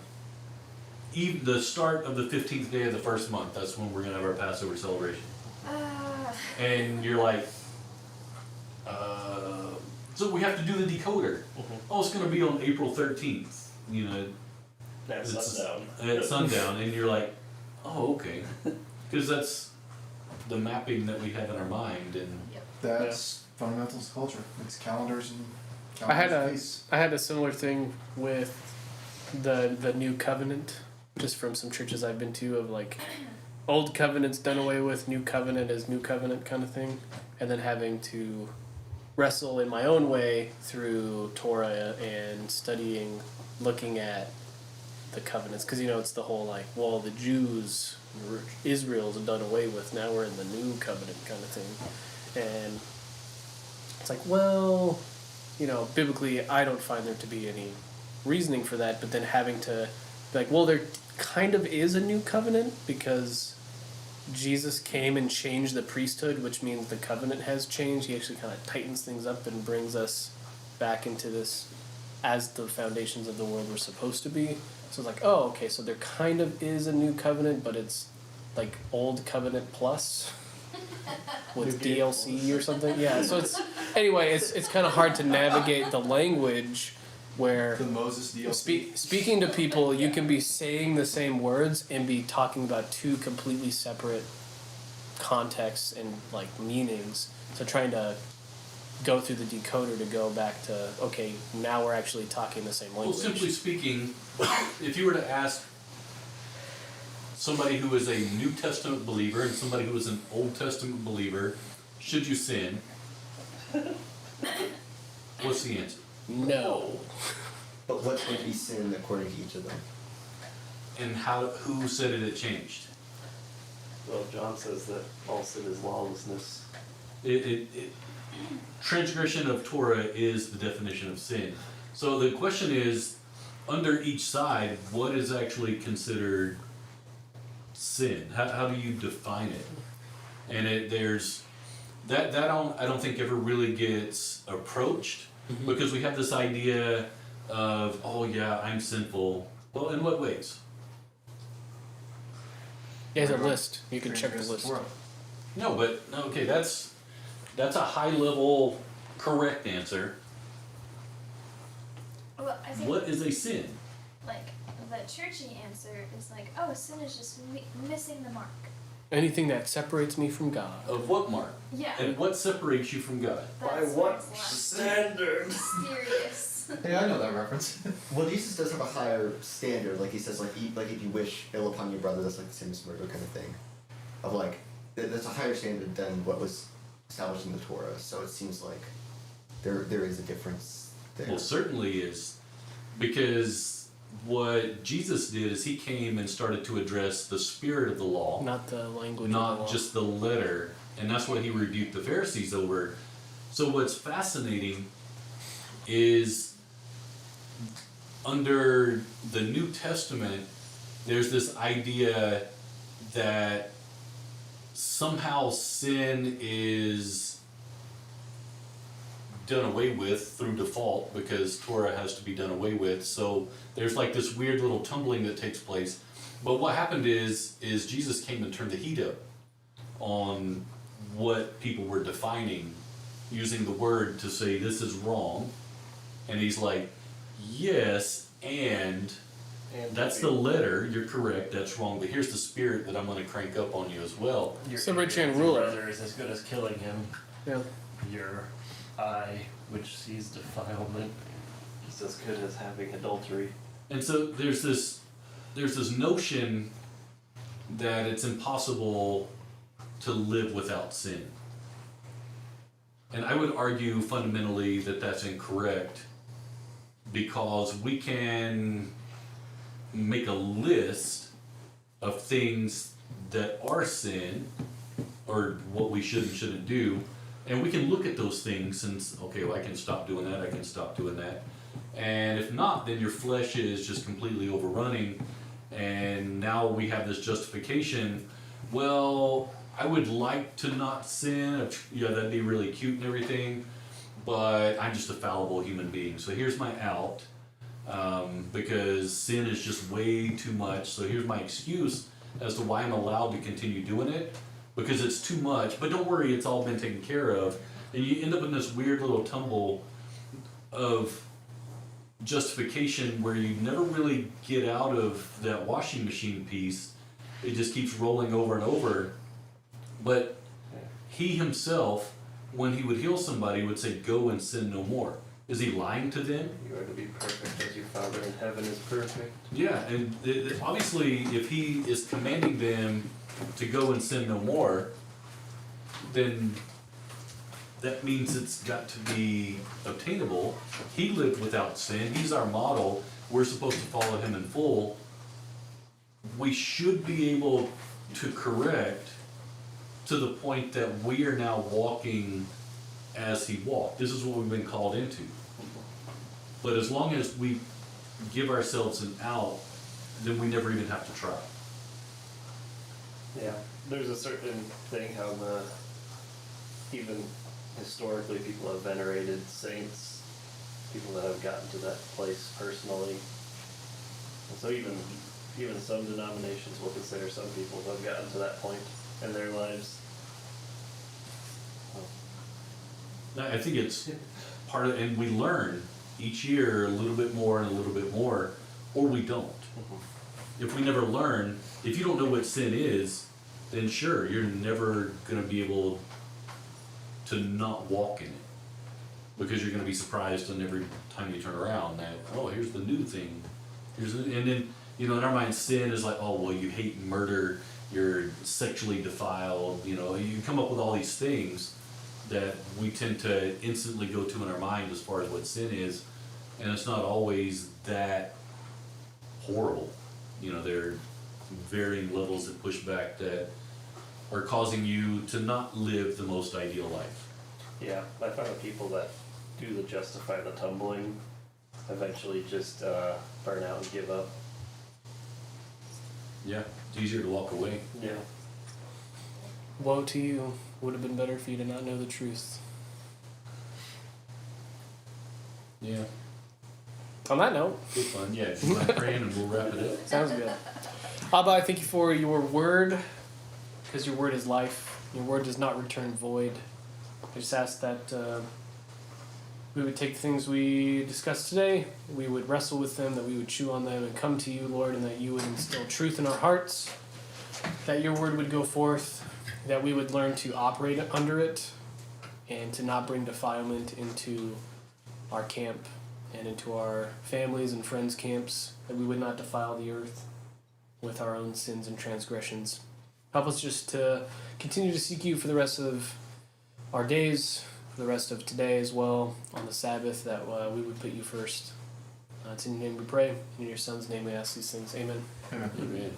start of the 15th day of the first month. That's when we're going to have our Passover celebration. And you're like, so we have to do the decoder. Oh, it's going to be on April 13th. You know, That's sundown. at sundown, and you're like, oh, okay, because that's the mapping that we have in our mind, and That's fundamentals of culture. It's calendars and I had calendars and feasts. I had a similar thing with the new covenant, just from some churches I've been to, of like old covenant's done away with, new covenant is new covenant kind of thing, and then having to wrestle in my own way through Torah and studying, looking at the covenants, because you know it's the whole like, well, the Jews, Israel's done away with, now we're in the new covenant kind of thing, and it's like, well, you know, biblically I don't find there to be any reasoning for that, but then having to be like, well, there kind of is a new covenant because Jesus came and changed the priesthood, which means the covenant has changed. He actually kind of tightens things up and brings us back into this as the foundations of the world were supposed to be. So it's like, oh, okay, so there kind of is a new covenant, but it's like old covenant plus with DLC or something. Yeah, so it's anyway, it's kind of hard to navigate the language where The Moses DLC. speaking to people, you can be saying the same words and be talking about two completely separate contexts and like meanings. So trying to go through the decoder to go back to, okay, now we're actually talking the same well, language. simply speaking, if you were to ask somebody who is a New Testament believer and somebody who is an Old Testament believer, should you sin? What's the answer? No. But what would be sin according to each of them? And who said it changed? Well, John says that all sin is lawlessness. Transgression of Torah is the definition of sin. So the question is, under each side, what is actually considered sin? How do you define it? And there's that I don't think ever really gets approached, because we have this idea of, oh yeah, I'm sinful. Well, in what ways? There's a list. You can check the Transgress list. Torah. No, but okay, that's a high level correct answer. Well, I think What is a sin? like the churchy answer is like, oh, sin is just missing the mark. Anything that separates me from God. Of what mark? Yeah. And what separates you from God? That's By what what's left. standard? Mysterious. Hey, I know that reference. Well, Jesus does have a higher standard. Like he says, like if you wish ill upon your brother, that's like the same as murder kind of thing. Of like, that's a higher standard than what was established in the Torah. So it seems like there is a difference there. Well, certainly is, because what Jesus did is he came and started to address the spirit of the law, Not the language of the not law. just the letter, and that's what he rebuked the Pharisees over. So what's fascinating is under the New Testament, there's this idea that somehow sin is done away with through default because Torah has to be done away with. So there's like this weird little tumbling that takes place. But what happened is Jesus came and turned the heat up on what people were defining, using the word to say this is wrong. And he's like, yes, and that's the letter, you're correct, that's wrong, but here's the spirit that I'm going to crank up on you as well. So rich and Your ruler. brother is as good as killing him. Yeah. Your eye, which sees defilement, is as good as having adultery. And so there's this notion that it's impossible to live without sin. And I would argue fundamentally that that's incorrect, because we can make a list of things that are sin, or what we should and shouldn't do, and we can look at those things and okay, well, I can stop doing that, I can stop doing that. And if not, then your flesh is just completely overrunning, and now we have this justification. Well, I would like to not sin, yeah, that'd be really cute and everything, but I'm just a fallible human being. So here's my out, because sin is just way too much. So here's my excuse as to why I'm allowed to continue doing it, because it's too much. But don't worry, it's all been taken care of. And you end up in this weird little tumble of justification where you never really get out of that washing machine piece. It just keeps rolling over and over. But he himself, when he would heal somebody, would say, go and sin no more. Is he lying to them? You are to be perfect as your Father in heaven is perfect. Yeah, and obviously if he is commanding them to go and sin no more, then that means it's got to be obtainable. He lived without sin. He's our model. We're supposed to follow him in full. We should be able to correct to the point that we are now walking as he walked. This is what we've been called into. But as long as we give ourselves an out, then we never even have to try. Yeah, there's a certain thing how even historically people have venerated saints, people that have gotten to that place personally. And so even some denominations will consider some people who have gotten to that point in their lives. I think it's part of, and we learn each year a little bit more and a little bit more, or we don't. If we never learn, if you don't know what sin is, then sure, you're never going to be able to not walk in it, because you're going to be surprised on every time you turn around that, oh, here's the new thing. And then, in our mind, sin is like, oh, well, you hate murder, you're sexually defiled, you come up with all these things that we tend to instantly go to in our mind as far as what sin is, and it's not always that horrible. There are varying levels of pushback that are causing you to not live the most ideal life. Yeah, I found that people that do the justify the tumbling eventually just burn out and give up. Yeah, it's easier to walk away. Yeah. Woe to you. Would have been better for you to not know the truth. Yeah, On that note, good fun. Yeah, if you mind praying and we'll wrap it up. sounds good. Abba, I thank you for your word, because your word is life. Your word does not return void. I just ask that we would take the things we discussed today, we would wrestle with them, that we would chew on them and come to you, Lord, and that you would instill truth in our hearts, that your word would go forth, that we would learn to operate under it, and to not bring defilement into our camp and into our families and friends' camps, that we would not defile the earth with our own sins and transgressions. Help us just to continue to seek you for the rest of our days, for the rest of today as well, on the Sabbath, that we would put you first. It's in your name we pray, in your Son's name we ask these things. Amen. Amen. Amen.